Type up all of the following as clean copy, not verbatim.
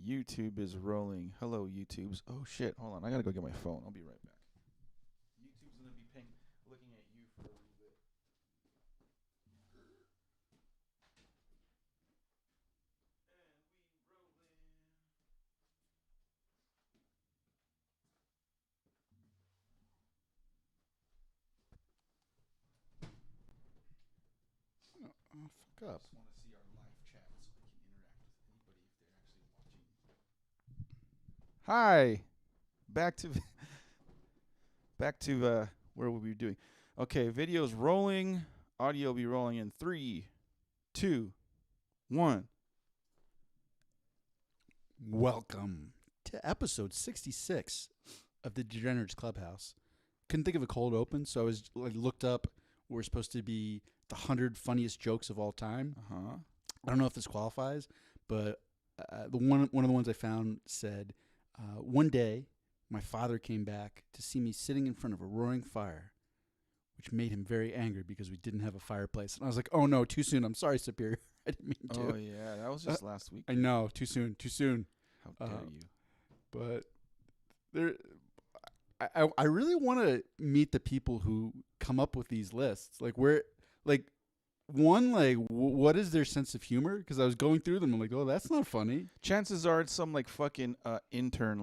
YouTube is rolling. Hello, YouTubes. Oh, shit. Hold on. I got to go get my phone. I'll be right back. YouTube's going to be looking at you for a little bit. And we rolling. Oh, fuck up. I just want to see our live chat so I can interact with anybody if they're actually watching. Hi. Back to where we'll be doing. Okay, video's rolling. Audio will be rolling in 3, 2, 1. Welcome to episode 66 of the Degenerates Clubhouse. Couldn't think of a cold open, so I looked up. We're supposed to be the 100 funniest jokes of all time. Uh-huh. I don't know if this qualifies, but one of the ones I found said, one day my father came back to see me sitting in front of a roaring fire, which made him very angry because we didn't have a fireplace. And I was like, oh no, too soon. I'm sorry, Superior. I didn't mean to. Oh, yeah. That was just last week. I know, too soon. How dare you? But I really want to meet the people who come up with these lists. What is their sense of humor? Because I was going through them. I'm like, oh, that's not funny. Chances are it's some like fucking intern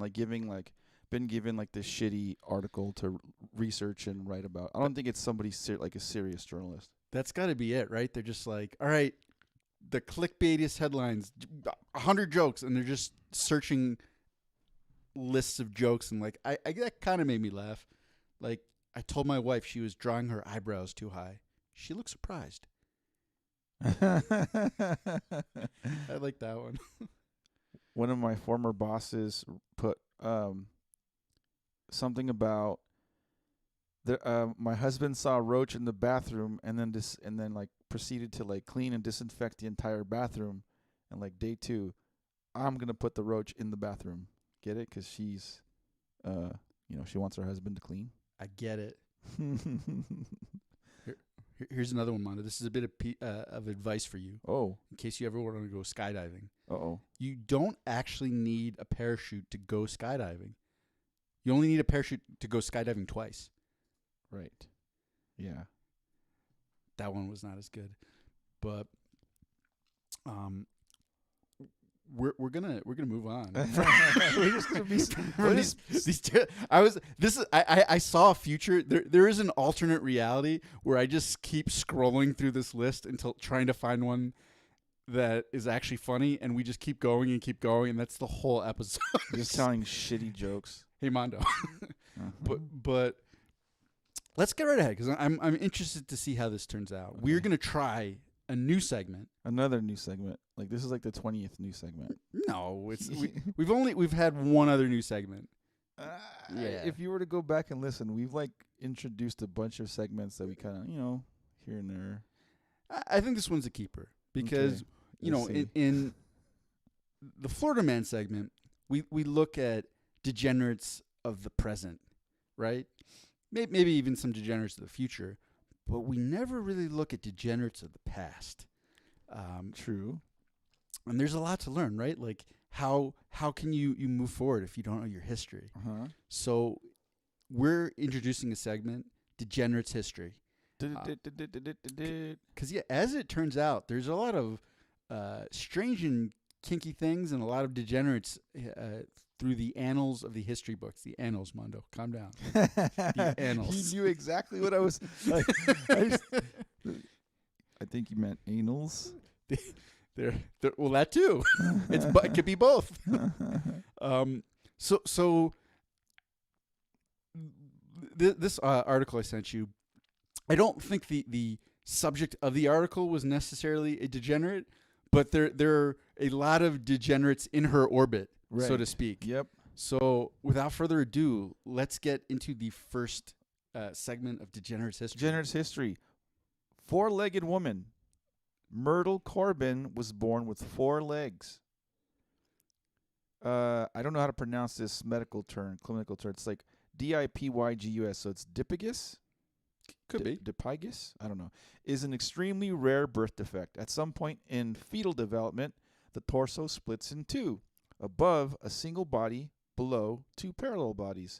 been given like this shitty article to research and write about. I don't think it's somebody like a serious journalist. That's got to be it, right? They're just like, all right, the clickbaitiest headlines, 100 jokes, and they're just searching lists of jokes. And like, that kind of made me laugh. Like, I told my wife she was drawing her eyebrows too high. She looked surprised. I like that one. One of my former bosses put something about my husband saw a roach in the bathroom and then like proceeded to like clean and disinfect the entire bathroom. And like day 2, I'm gonna put the roach in the bathroom. Get it? Because she's, she wants her husband to clean. I get it. Here's another one, Mondo. This is a bit of advice for you. Oh. In case you ever want to go skydiving. Uh-oh. You don't actually need a parachute to go skydiving. You only need a parachute to go skydiving twice. Right. Yeah. That one was not as good. But we're gonna move on. We're just gonna be from these I saw a future. There is an alternate reality where I just keep scrolling through this list until trying to find one that is actually funny, and we just keep going, and that's the whole episode. Just telling shitty jokes. Hey Mondo. But let's get right ahead because I'm interested to see how this turns out. Okay. We're gonna try a new segment. Another new segment. Like this is like the 20th new segment. No, we've had one other new segment. Yeah. If you were to go back and listen, we've like introduced a bunch of segments that we kind of, here and there. I think this one's a keeper because in the Florida Man segment, we look at degenerates of the present, right? Maybe even some degenerates of the future. But we never really look at degenerates of the past. True. And there's a lot to learn, right? Like how can you move forward if you don't know your history? Uh-huh. So we're introducing a segment, Degenerates History. Because as it turns out, there's a lot of strange and kinky things and a lot of degenerates through the annals of the history books. The annals, Mondo. Calm down. The annals. He knew exactly what I was like. I think you meant anals. Well, that too. It could be both. So this article I sent you, I don't think the subject of the article was necessarily a degenerate, but there are a lot of degenerates in her orbit, right, so to speak. Yep. So without further ado, let's get into the first segment of Degenerates History. Degenerates History. 4-legged woman. Myrtle Corbin was born with 4 legs. I don't know how to pronounce this medical term, clinical term. It's like Dipygus, so it's Dipygus? Could be. Dipygus? I don't know. Is an extremely rare birth defect. At some point in fetal development, the torso splits in 2. Above, a single body. Below, 2 parallel bodies,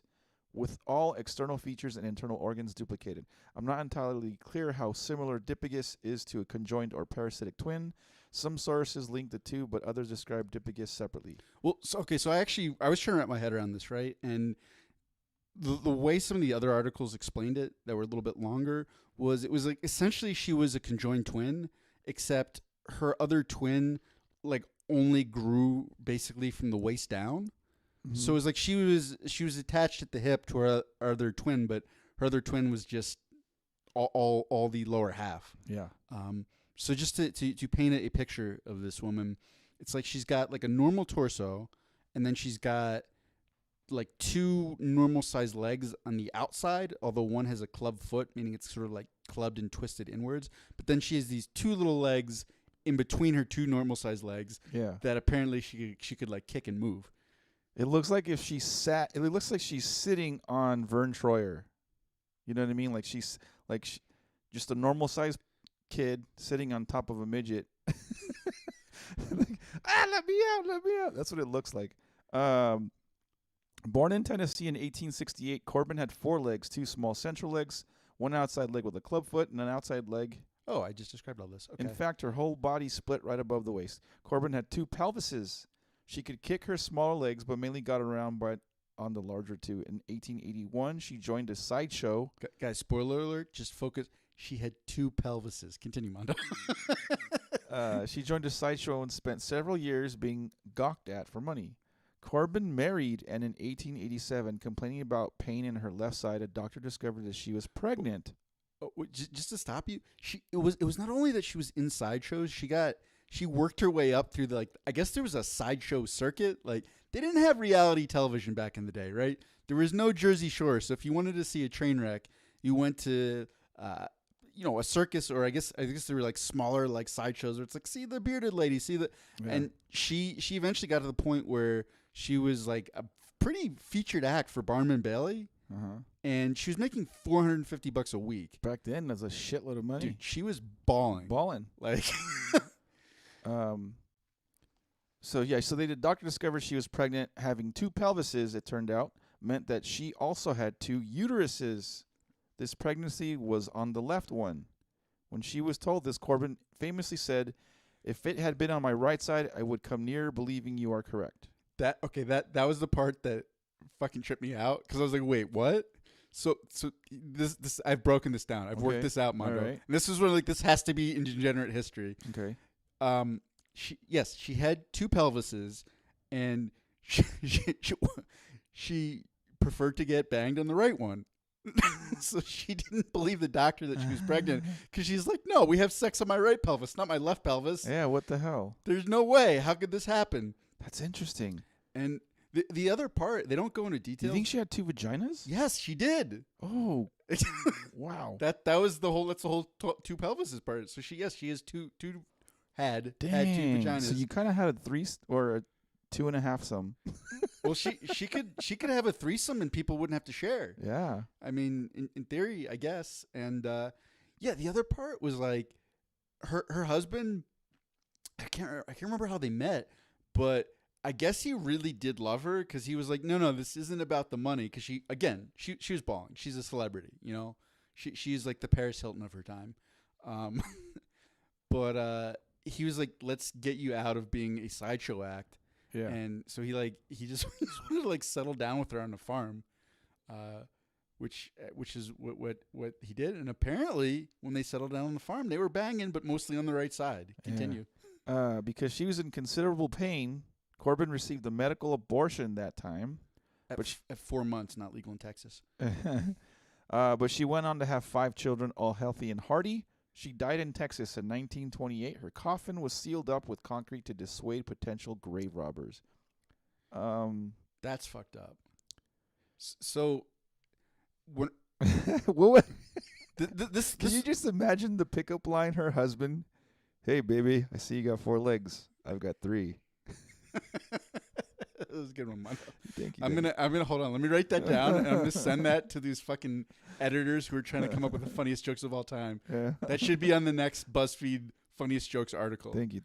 with all external features and internal organs duplicated. I'm not entirely clear how similar Dipygus is to a conjoined or parasitic twin. Some sources link the two, but others describe Dipygus separately. Well, so I was trying to wrap my head around this, right? And the way some of the other articles explained it that were a little bit longer was it was like essentially she was a conjoined twin, except her other twin like only grew basically from the waist down. Mm-hmm. So it was like she was attached at the hip to her other twin, but her other twin was just all the lower half. Yeah. So just to paint a picture of this woman, it's like she's got like a normal torso, and then she's got like 2 normal sized legs on the outside, although one has a club foot, meaning it's sort of like clubbed and twisted inwards. But then she has these 2 little legs in between her 2 normal sized legs. Yeah. That apparently she could like kick and move. It looks like if she sat. It looks like she's sitting on Vern Troyer. You know what I mean? Like she's like just a normal sized kid sitting on top of a midget. Like, let me out. That's what it looks like. Born in Tennessee in 1868, Corbin had 4 legs, 2 small central legs, 1 outside leg with a club foot, and an outside leg. Oh, I just described all this. Okay. In fact, her whole body split right above the waist. Corbin had 2 pelvises. She could kick her smaller legs, but mainly got around on the larger 2. In 1881, she joined a sideshow. Guys, spoiler alert, just focus. She had 2 pelvises. Continue, Mondo. She joined a sideshow and spent several years being gawked at for money. Corbin married, and in 1887, complaining about pain in her left side, a doctor discovered that she was pregnant. Oh, just to stop you, it was not only that she was in sideshows. She worked her way up through I guess there was a sideshow circuit. Like they didn't have reality television back in the day, right? There was no Jersey Shore, so if you wanted to see a train wreck, you went to a circus, or I guess there were like smaller like sideshows where it's like, see the bearded lady, see the and she eventually got to the point where she was like a pretty featured act for Barnum and Bailey. And she was making $450 a week. Back then, that's a shitload of money. Dude, she was balling. Like So the doctor discovered she was pregnant. Having 2 pelvises, it turned out, meant that she also had 2 uteruses. This pregnancy was on the left one. When she was told this, Corbin famously said, "If it had been on my right side, I would come near believing you are correct." That was the part that fucking tripped me out, because I was like, wait, what? So this I've broken this down. I've worked this out, Mondo. Right. And this is where like this has to be in degenerate history. Okay. She had 2 pelvises, and she preferred to get banged on the right one. So she didn't believe the doctor that she was pregnant, because she's like, no, we have sex on my right pelvis, not my left pelvis. Yeah, what the hell? There's no way. How could this happen? That's interesting. And the other part, they don't go into detail. You think she had 2 vaginas? Yes, she did. Oh, wow. That's the whole 2 pelvises part. So she has 2 had 2 vaginas. So you kind of had a 3 or a 2.5 some. Well, she could have a threesome and people wouldn't have to share. Yeah. I mean, in theory, I guess. And the other part was like her husband. I can't remember how they met, but I guess he really did love her, because he was like, no, this isn't about the money. Because she was balling. She's a celebrity, you know. She's like the Paris Hilton of her time. But he was like, let's get you out of being a sideshow act. Yeah. And so he just wanted to like settle down with her on the farm, which is what he did. And apparently, when they settled down on the farm, they were banging, but mostly on the right side. Continue. Because she was in considerable pain, Corbin received a medical abortion that time. At 4 months, not legal in Texas. But she went on to have 5 children, all healthy and hearty. She died in Texas in 1928. Her coffin was sealed up with concrete to dissuade potential grave robbers. That's fucked up. So, when what? this Can you just imagine the pickup line? Her husband, "Hey, baby, I see you got 4 legs. I've got 3." That was a good one, Mondo. Thank you. I'm gonna hold on. Let me write that down, and I'm gonna send that to these fucking editors who are trying to come up with the funniest jokes of all time. Yeah. That should be on the next BuzzFeed funniest jokes article. Thank you.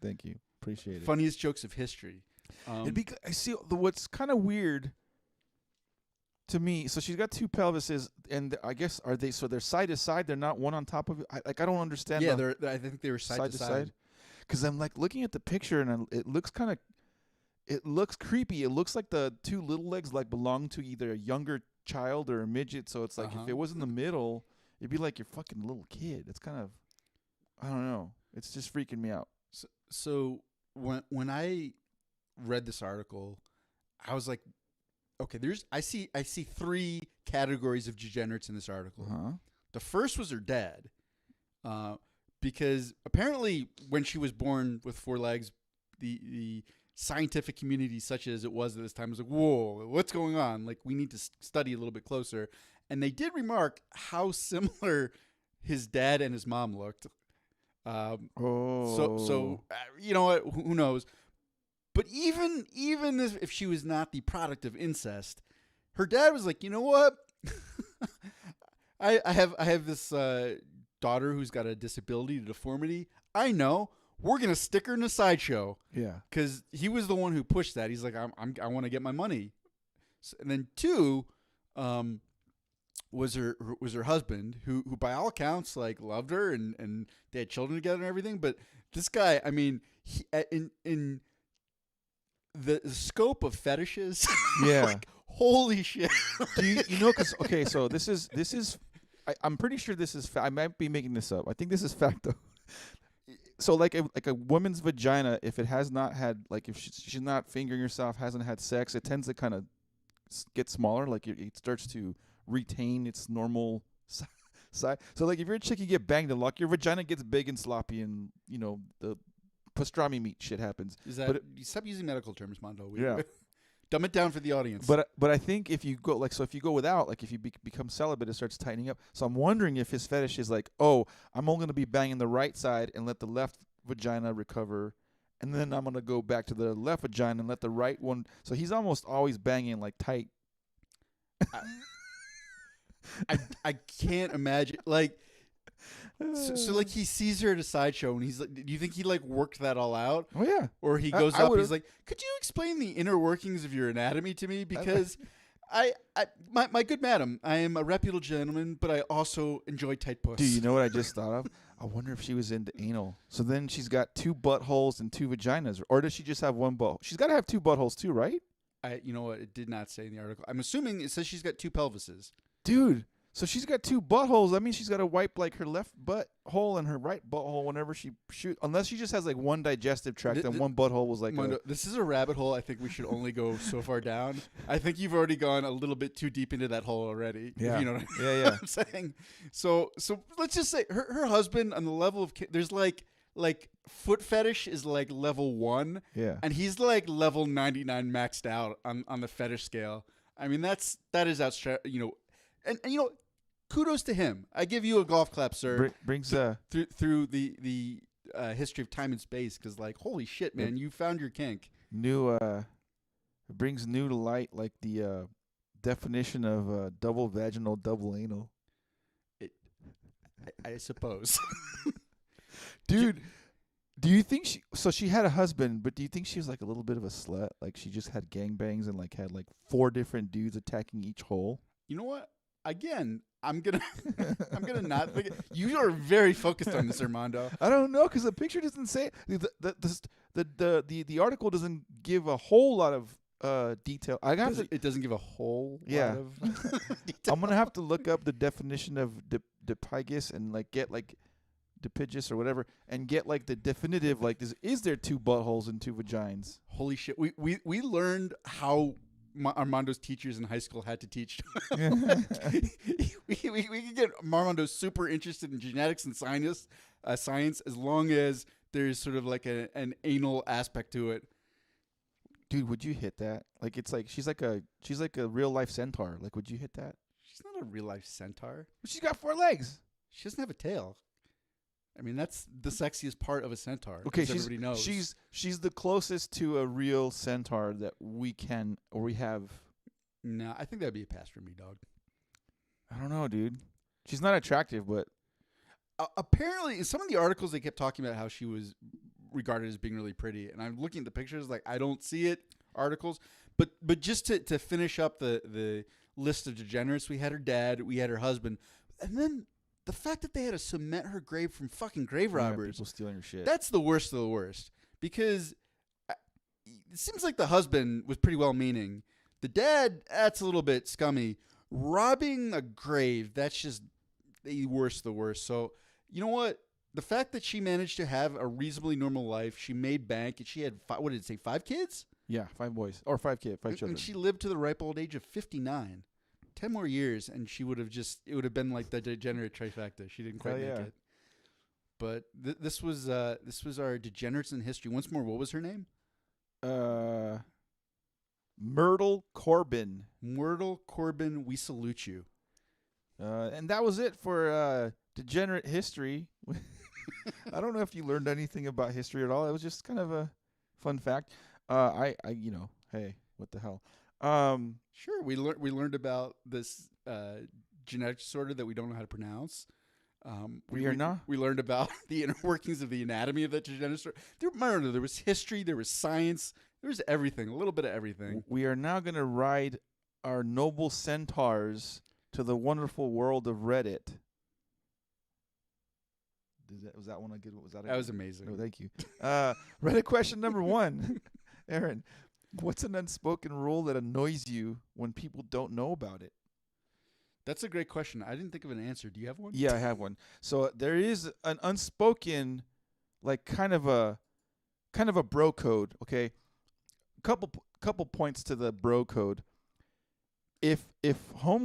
Appreciate it. Funniest jokes of history. I see what's kind of weird to me. So she's got two pelvises, and I guess they're side to side. They're not one on top of it. I don't understand. Yeah, I think they were side to side. Because I'm like looking at the picture, and it looks creepy. It looks like the two little legs like belong to either a younger child or a midget. So it's like if it was in the middle, it'd be like your fucking little kid. It's kind of, I don't know. It's just freaking me out. So when I read this article, I was like, okay, I see three categories of degenerates in this article. The first was her dad, because apparently when she was born with four legs, the scientific community, such as it was at this time, was like, whoa, what's going on? Like, we need to study a little bit closer. And they did remark how similar his dad and his mom looked. So you know what? Who knows? But even if she was not the product of incest, her dad was like, you know what? I have this daughter who's got a disability, a deformity. I know. We're gonna stick her in a sideshow. Yeah, because he was the one who pushed that. He's like, I want to get my money. And then two, was her husband, who by all accounts like loved her and they had children together and everything. But this guy, I mean, in the scope of fetishes, yeah, like, holy shit. Do you know? Because okay, so this is I'm pretty sure this is. I might be making this up. I think this is fact though. So like a woman's vagina, if it has not had, like, if she's not fingering herself, hasn't had sex, it tends to kind of get smaller. Like it starts to retain its normal size. So like if you're a chick, you get banged a lot, your vagina gets big and sloppy, and you know the pastrami meat shit happens. Is that you stop using medical terms, Mondo? Yeah. Dumb it down for the audience. But I think if you go if you go without, like if you become celibate, it starts tightening up. So I'm wondering if his fetish is like, oh, I'm only going to be banging the right side and let the left vagina recover, and then I'm going to go back to the left vagina and let the right one. So he's almost always banging like tight. I can't imagine, like. So like he sees her at a sideshow and he's like, do you think he like worked that all out? Oh yeah. Or he goes up, he's like, could you explain the inner workings of your anatomy to me? Because my good madam, I am a reputable gentleman, but I also enjoy tight puss. Dude, you know what I just thought of? I wonder if she was into anal. So then she's got two buttholes and two vaginas, or does she just have one butthole? She's got to have two buttholes too, right? You know what? It did not say in the article. I'm assuming it says she's got two pelvises. Dude. So she's got two buttholes. That means she's got to wipe like her left butt hole and her right butthole whenever she shoot. Unless she just has like one digestive tract and one butthole was like. This is a rabbit hole. I think we should only go so far down. I think you've already gone a little bit too deep into that hole already. Yeah. You know what yeah. I'm saying? So let's just say her husband on the level of there's like foot fetish is like level 1. Yeah. And he's like level 99 maxed out on the fetish scale. I mean that is you know, and you know. Kudos to him. I give you a golf clap, sir. Brings through the history of time and space, because like, holy shit, man, you found your kink. Brings new to light like the definition of double vaginal, double anal. I suppose. Dude, do you think she had a husband, but do you think she was like a little bit of a slut? Like she just had gangbangs and like had like 4 different dudes attacking each hole? You know what? Again, I'm gonna not think you are very focused on this, Armando. I don't know, because the picture doesn't say the article doesn't give a whole lot of detail. It doesn't give a whole lot of detail. I'm gonna have to look up the definition of dipygus and like get like dipygus or whatever, and get like the definitive, like is there 2 buttholes and 2 vagines? Holy shit! We learned how Armando's teachers in high school had to teach. we can get Armando super interested in genetics and science as long as there's sort of like an anal aspect to it. Dude, would you hit that? Like it's like she's like a real life centaur. Like, would you hit that? She's not a real life centaur. But she's got 4 legs. She doesn't have a tail. I mean, that's the sexiest part of a centaur. Okay, everybody knows. She's the closest to a real centaur that we have. No, I think that'd be a pass for me, dog. I don't know, dude. She's not attractive, but apparently, in some of the articles they kept talking about how she was regarded as being really pretty. And I'm looking at the pictures, like I don't see it. Articles, but just to finish up the list of degenerates, we had her dad, we had her husband, and then the fact that they had to cement her grave from fucking grave robbers. People stealing her shit. That's the worst of the worst, because it seems like the husband was pretty well-meaning. The dad, that's a little bit scummy. Robbing a grave, that's just the worst of the worst. So, you know what? The fact that she managed to have a reasonably normal life, she made bank, and she had, what did it say, 5 kids? Yeah, 5 boys. Or 5 children. And she lived to the ripe old age of 59. 10 more years, and she would have it would have been like the degenerate trifecta. She didn't quite make it. But this was our degenerates in history. Once more, what was her name? Myrtle Corbin. Myrtle Corbin, we salute you. And that was it for degenerate history. I don't know if you learned anything about history at all. It was just kind of a fun fact. Hey, what the hell? Sure, we learned about this genetic disorder that we don't know how to pronounce. We learned about the inner workings of the anatomy of that genetic disorder. There was history, there was science, there was everything, a little bit of everything. We are now going to ride our noble centaurs to the wonderful world of Reddit. Was that one a good one? That was amazing. No, thank you. Reddit question number 1. Aaron, what's an unspoken rule that annoys you when people don't know about it? That's a great question. I didn't think of an answer. Do you have one? Yeah, I have one. So there is an unspoken, like kind of a bro code. Okay, couple points to the bro code. If a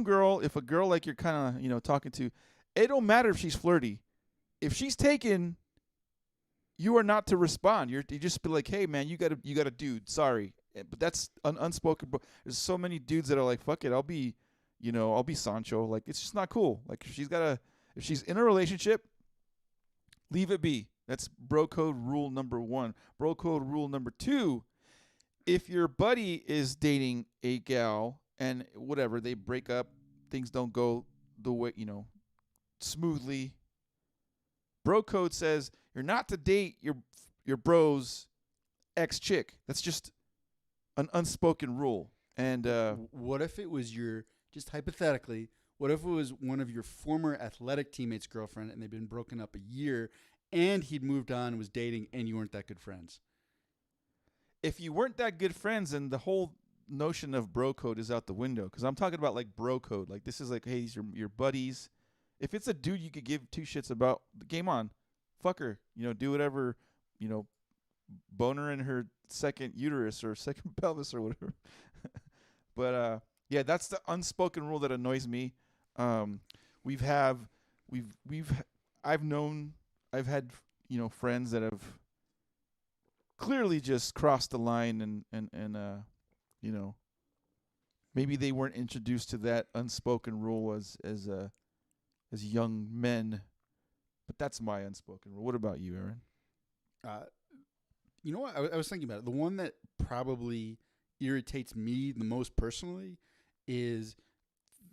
girl like you're kind of talking to, it don't matter if she's flirty. If she's taken, you are not to respond. You just be like, hey man, you got a dude. Sorry, but that's an unspoken. There's so many dudes that are like, fuck it, I'll be Sancho. Like, it's just not cool. Like, if she's in a relationship, leave it be. That's bro code rule number 1. Bro code rule number 2. If your buddy is dating a gal and whatever, they break up, things don't go the way smoothly. Bro code says you're not to date your bro's ex-chick. That's just an unspoken rule. And what if it was just hypothetically, what if it was one of your former athletic teammates' girlfriend and they'd been broken up a year and he'd moved on and was dating and you weren't that good friends? If you weren't that good friends, then the whole notion of bro code is out the window. Because I'm talking about like bro code. Like, this is like, hey, these are your buddies. If it's a dude you could give 2 shits about, game on. Fuck her. Do whatever, boner in her second uterus or second pelvis or whatever. But yeah, that's the unspoken rule that annoys me. I've had friends that have clearly just crossed the line and maybe they weren't introduced to that unspoken rule as young men. But that's my unspoken rule. What about you, Aaron? You know what? I was thinking about it. The one that probably irritates me the most personally is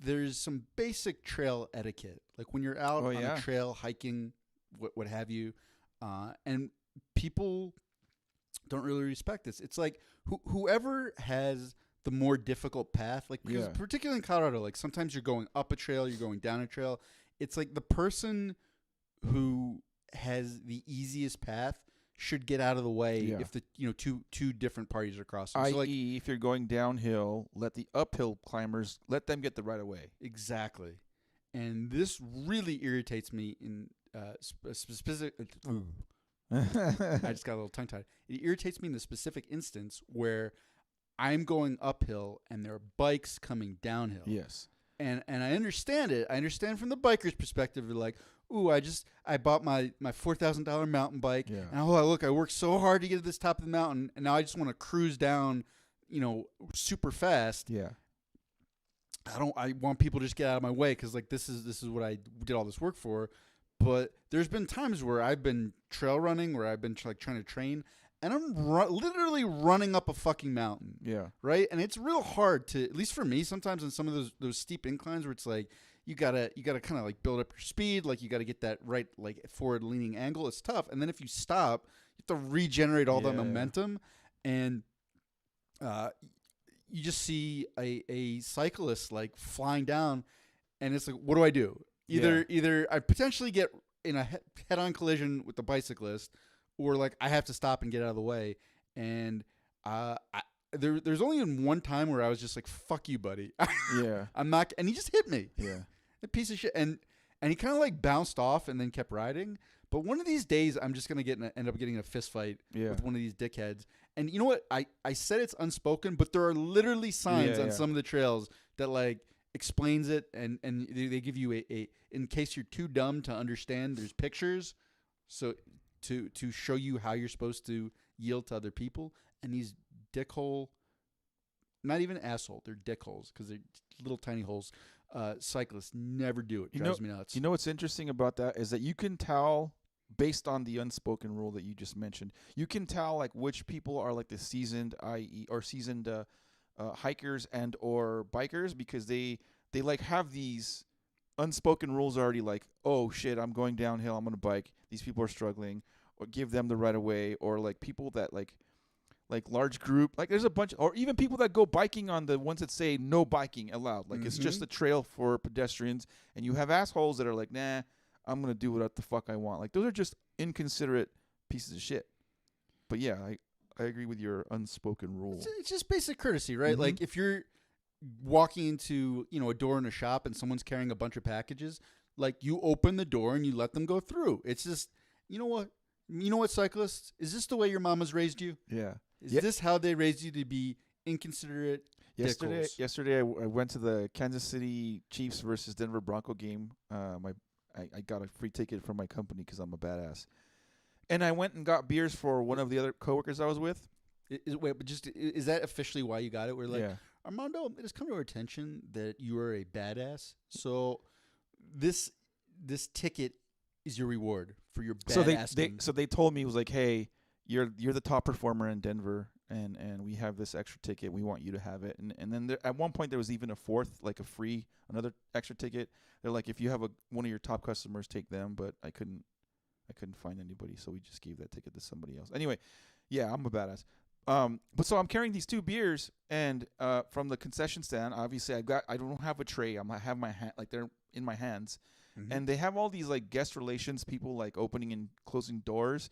there's some basic trail etiquette. Like when you're out on a trail, hiking, what have you, and people don't really respect this. It's like whoever has the more difficult path, like because particularly in Colorado, like sometimes you're going up a trail, you're going down a trail. It's like the person who has the easiest path should get out of the way if the two different parties are crossing. I.e., so like, if you're going downhill, let the uphill climbers let them get the right of way. Exactly, and this really irritates me in specific. I just got a little tongue tied. It irritates me in the specific instance where I'm going uphill and there are bikes coming downhill. Yes. And I understand it. I understand from the biker's perspective. They're like, ooh, I bought my $4,000 mountain bike. Yeah. And look, I worked so hard to get to this top of the mountain, and now I just want to cruise down, super fast. Yeah. I want people to just get out of my way because like this is what I did all this work for. But there's been times where I've been trail running, where I've been trying to train, and I'm literally running up a fucking mountain. Yeah. Right? And it's real hard to, at least for me, sometimes in some of those steep inclines where it's like you gotta kind of like build up your speed, like you gotta get that right like forward leaning angle. It's tough. And then if you stop, to regenerate all that Yeah. momentum, and you just see a cyclist like flying down, and it's like, what do I do? Either I potentially get in a head-on collision with the bicyclist, or like I have to stop and get out of the way. And there's only in one time where I was just like, "Fuck you, buddy." Yeah. I'm not, and he just hit me. Yeah. A piece of shit, and he kind of like bounced off and then kept riding. But one of these days, I'm just gonna end up getting in a fist fight Yeah. with one of these dickheads. And you know what? I said it's unspoken, but there are literally signs on some of the trails that like explains it, and they give you a in case you're too dumb to understand. There's pictures, so to show you how you're supposed to yield to other people. And these dickhole, not even asshole, they're dickholes because they're little tiny holes. Cyclists never do it. Drives me nuts. You know what's interesting about that is that you can tell based on the unspoken rule that you just mentioned. You can tell like which people are like the seasoned hikers and or bikers because they like have these unspoken rules already. Like, oh shit, I'm going downhill. I'm gonna bike. These people are struggling, or give them the right of way, or like people that like large group, like there's a bunch, or even people that go biking on the ones that say no biking allowed. Like it's just a trail for pedestrians, and you have assholes that are like, nah, I'm gonna do what the fuck I want. Like those are just inconsiderate pieces of shit. But yeah, I agree with your unspoken rule. It's just basic courtesy, right? Like if you're walking into a door in a shop and someone's carrying a bunch of packages, like you open the door and you let them go through. It's just you know what, cyclists, is this the way your mama's raised you? Yeah. Is this how they raised you, to be inconsiderate? Yesterday I went to the Kansas City Chiefs versus Denver Bronco game. I got a free ticket from my company because I'm a badass, and I went and got beers for one of the other coworkers I was with. Is that officially why you got it? We're like, Yeah. Armando, it has come to our attention that you are a badass. So this ticket is your reward for your badass. So they told me, it was like, hey, you're the top performer in Denver, and we have this extra ticket. We want you to have it. And then at one point there was even a fourth, like another extra ticket. They're like, if you have one of your top customers, take them. But I couldn't find anybody, so we just gave that ticket to somebody else. Anyway, yeah, I'm a badass. But so I'm carrying these two beers, and from the concession stand, obviously I don't have a tray. I have my hand, like they're in my hands, and they have all these like guest relations people like opening and closing doors.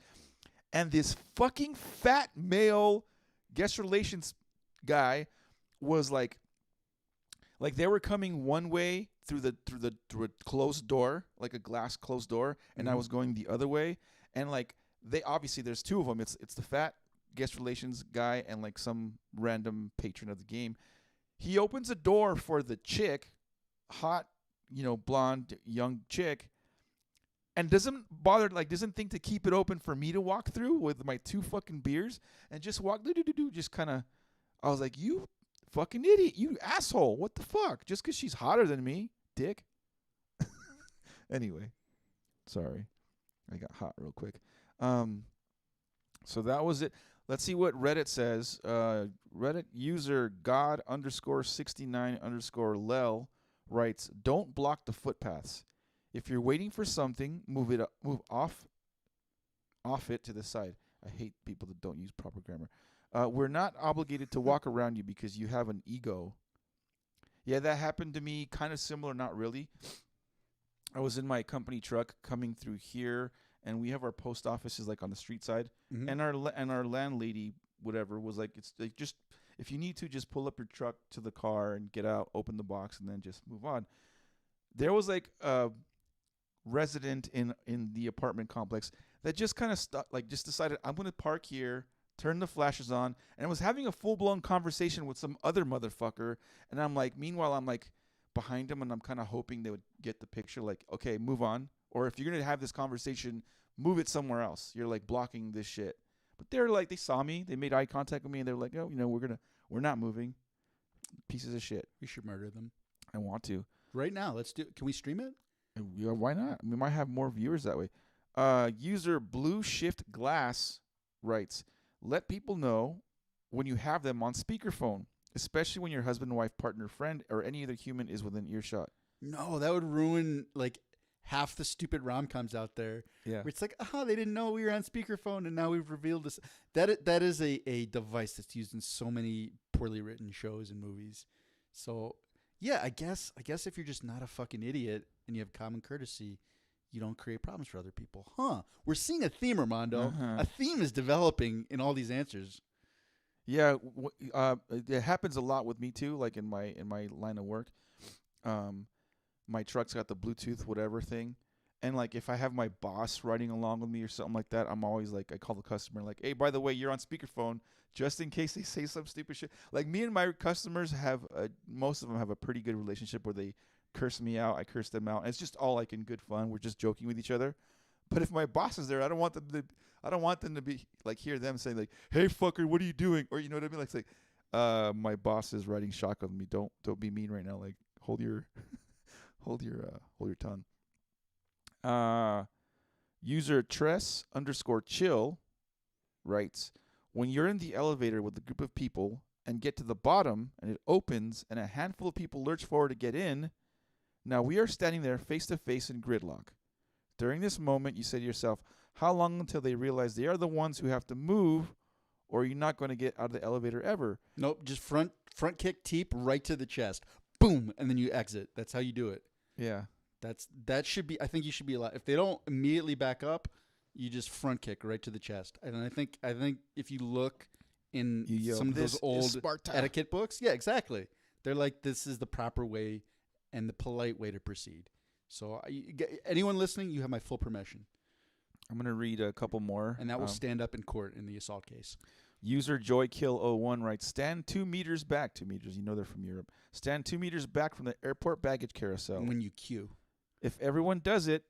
And this fucking fat male guest relations guy was like they were coming one way through a closed door, like a glass closed door, and I was going the other way. And like they obviously, there's two of them. It's the fat guest relations guy and like some random patron of the game. He opens a door for the chick, hot, blonde young chick, and doesn't think to keep it open for me to walk through with my two fucking beers and just walk, just kind of, I was like, you fucking idiot, you asshole, what the fuck? Just because she's hotter than me, dick. Anyway, sorry. I got hot real quick. So that was it. Let's see what Reddit says. Reddit user God_69_Lel writes, don't block the footpaths. If you're waiting for something, move off it to the side. I hate people that don't use proper grammar. We're not obligated to walk around you because you have an ego. Yeah, that happened to me, kind of similar, not really. I was in my company truck coming through here, and we have our post offices like on the street side, and our landlady, whatever, was like, it's like, just if you need to, just pull up your truck to the car and get out, open the box, and then just move on. There was like a resident in the apartment complex that just kind of just decided, I'm going to park here, turn the flashes on, and I was having a full-blown conversation with some other motherfucker, and I'm like, meanwhile, I'm like behind him, and I'm kind of hoping they would get the picture, like, okay, move on, or if you're going to have this conversation, move it somewhere else. You're like blocking this shit. But they're like, they saw me, they made eye contact with me, and they're like, oh, we're not moving. Pieces of shit. We should murder them. I want to. Right now, let's do. Can we stream it? Yeah, why not? We might have more viewers that way. User Blue Shift Glass writes, let people know when you have them on speakerphone, especially when your husband, wife, partner, friend, or any other human is within earshot. No, that would ruin like half the stupid rom-coms out there. Yeah. Where it's like, they didn't know we were on speakerphone, and now we've revealed this. That is a device that's used in so many poorly written shows and movies. So yeah, I guess if you're just not a fucking idiot and you have common courtesy, you don't create problems for other people. We're seeing a theme, Armando. A theme is developing in all these answers. Yeah, it happens a lot with me too. Like in my line of work, my truck's got the Bluetooth whatever thing, and like if I have my boss riding along with me or something like that, I'm always like, I call the customer like, hey, by the way, you're on speakerphone, just in case they say some stupid shit. Like me and my customers have most of them have a pretty good relationship where they curse me out, I curse them out, and it's just all like in good fun. We're just joking with each other. But if my boss is there, I don't want them to be like hear them saying like, "Hey fucker, what are you doing?" Or you know what I mean? Like, it's like, my boss is riding shotgun with me. Don't be mean right now. Like, hold your hold your tongue. User Tress_chill writes, when you're in the elevator with a group of people and get to the bottom and it opens and a handful of people lurch forward to get in, now we are standing there face to face in gridlock. During this moment, you say to yourself, how long until they realize they are the ones who have to move, or you're not going to get out of the elevator ever? Nope, just front kick teep right to the chest. Boom, and then you exit. That's how you do it. Yeah. That should be, I think you should be allowed. If they don't immediately back up, you just front kick right to the chest. And I think if you look in some of those old etiquette books, yeah, exactly. They're like, this is the proper way and the polite way to proceed. So anyone listening, you have my full permission. I'm going to read a couple more. And that will stand up in court in the assault case. User JoyKill01 writes, stand 2 meters back. 2 meters, you know they're from Europe. Stand 2 meters back from the airport baggage carousel. When you queue. If everyone does it,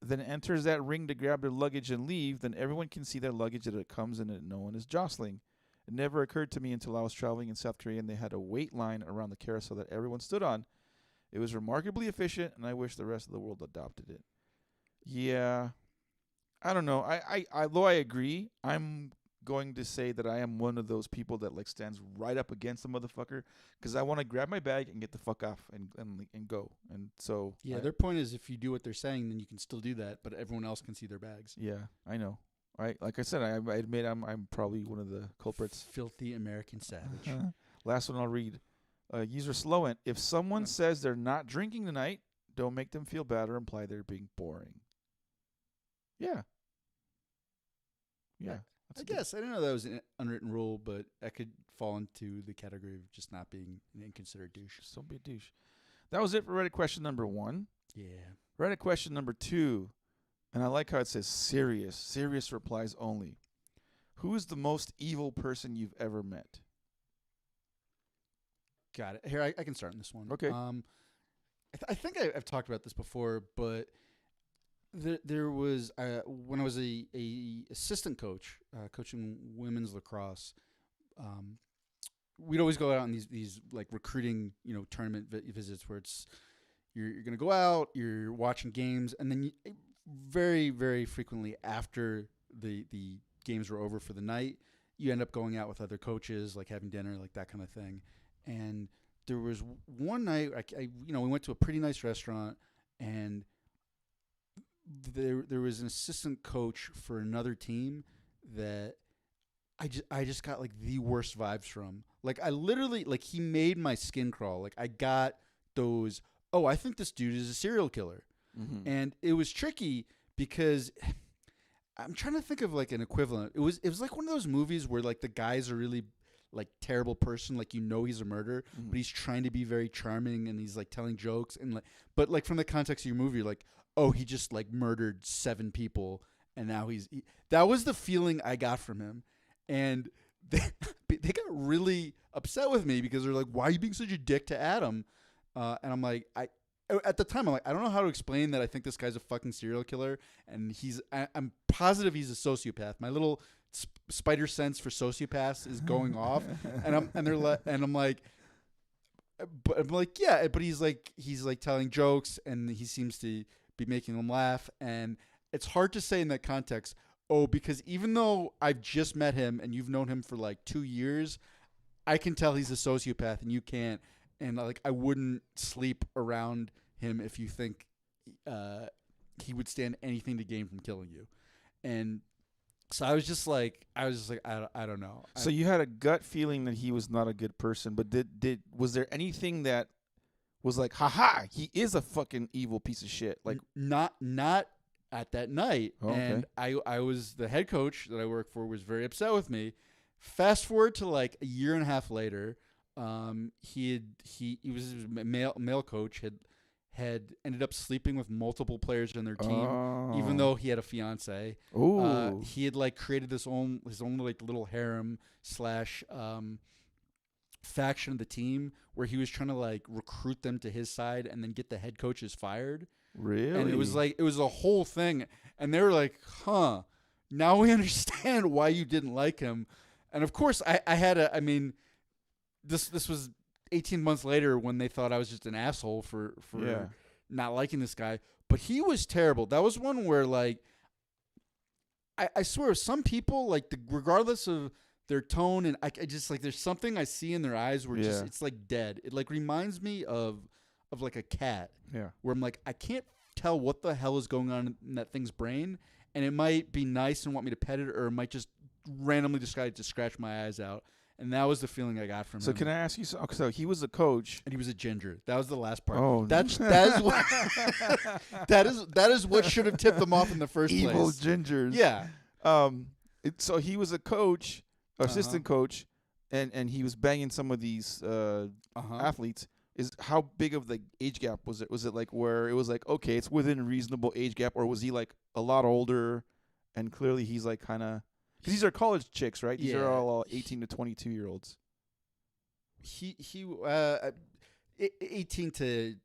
then enters that ring to grab their luggage and leave, then everyone can see their luggage that it comes in and no one is jostling. It never occurred to me until I was traveling in South Korea and they had a wait line around the carousel that everyone stood on. It was remarkably efficient, and I wish the rest of the world adopted it. Yeah. I don't know. Though I agree, I'm going to say that I am one of those people that like stands right up against the motherfucker because I want to grab my bag and get the fuck off and go. And so yeah, their point is if you do what they're saying, then you can still do that, but everyone else can see their bags. Yeah, I know. Like I said, I admit I'm probably one of the culprits. Filthy American savage. Last one I'll read. User Slowent. If someone says they're not drinking tonight, don't make them feel bad or imply they're being boring. Yeah. Yeah. I guess. I didn't know that was an unwritten rule, but I could fall into the category of just not being an inconsiderate douche. Just don't be a douche. That was it for Reddit question number 1. Yeah. Reddit question number 2. And I like how it says serious replies only. Who is the most evil person you've ever met? Got it. Here, I can start on this one. Okay. I think I've talked about this before, but there was when I was a assistant coach coaching women's lacrosse. We'd always go out on these like recruiting tournament visits where it's you're gonna go out, you're watching games, and then very very frequently after the games were over for the night, you end up going out with other coaches, like having dinner, like that kind of thing. And there was one night, we went to a pretty nice restaurant, and there was an assistant coach for another team that I just got like the worst vibes from. Like I literally, like he made my skin crawl. Like I got those, oh, I think this dude is a serial killer. Mm-hmm. And it was tricky because I'm trying to think of like an equivalent. It was like one of those movies where like the guy's a really like terrible person, like he's a murderer, mm-hmm. but he's trying to be very charming and he's like telling jokes and like, but like from the context of your movie, you're like, oh, he just like murdered 7 people and now that was the feeling I got from him. And they got really upset with me because they're like, why are you being such a dick to Adam? And I'm like, at the time, I'm like, I don't know how to explain that I think this guy's a fucking serial killer, and I'm positive he's a sociopath. My little spider sense for sociopaths is going off, and I'm like, yeah, but he's like telling jokes, and he seems to be making them laugh, and it's hard to say in that context. Oh, because even though I've just met him and you've known him for like 2 years, I can tell he's a sociopath, and you can't. And like, I wouldn't sleep around him if you think he would stand anything to gain from killing you. And so I was just like, I don't know. So you had a gut feeling that he was not a good person, but was there anything that was like, haha, he is a fucking evil piece of shit? Like, not at that night. Oh, okay. And I was the head coach that I worked for was very upset with me. Fast forward to like a year and a half later, he was his male coach had ended up sleeping with multiple players on their team, even though he had a fiance. Ooh. He had like created his own like little harem / faction of the team where he was trying to like recruit them to his side and then get the head coaches fired. Really? And it was a whole thing. And they were like, huh, now we understand why you didn't like him. And of course this was 18 months later when they thought I was just an asshole for not liking this guy. But he was terrible. That was one where like, I swear some people like regardless of their tone, and I just like there's something I see in their eyes where just it's like dead. It like reminds me of like a cat. Yeah. Where I'm like, I can't tell what the hell is going on in that thing's brain, and it might be nice and want me to pet it, or it might just randomly decide to scratch my eyes out. And that was the feeling I got from him. So can I ask you? So he was a coach, and he was a ginger. That was the last part. Oh, that is what that is what should have tipped them off in the first place. Evil gingers. Yeah. So he was a coach. Assistant coach, and he was banging some of these athletes. Is how big of the age gap was it? Was it like where it was like, okay, it's within a reasonable age gap, or was he like a lot older, and clearly he's like kind of because these are college chicks, right? These are all 18 to 22-year-olds. He 18 to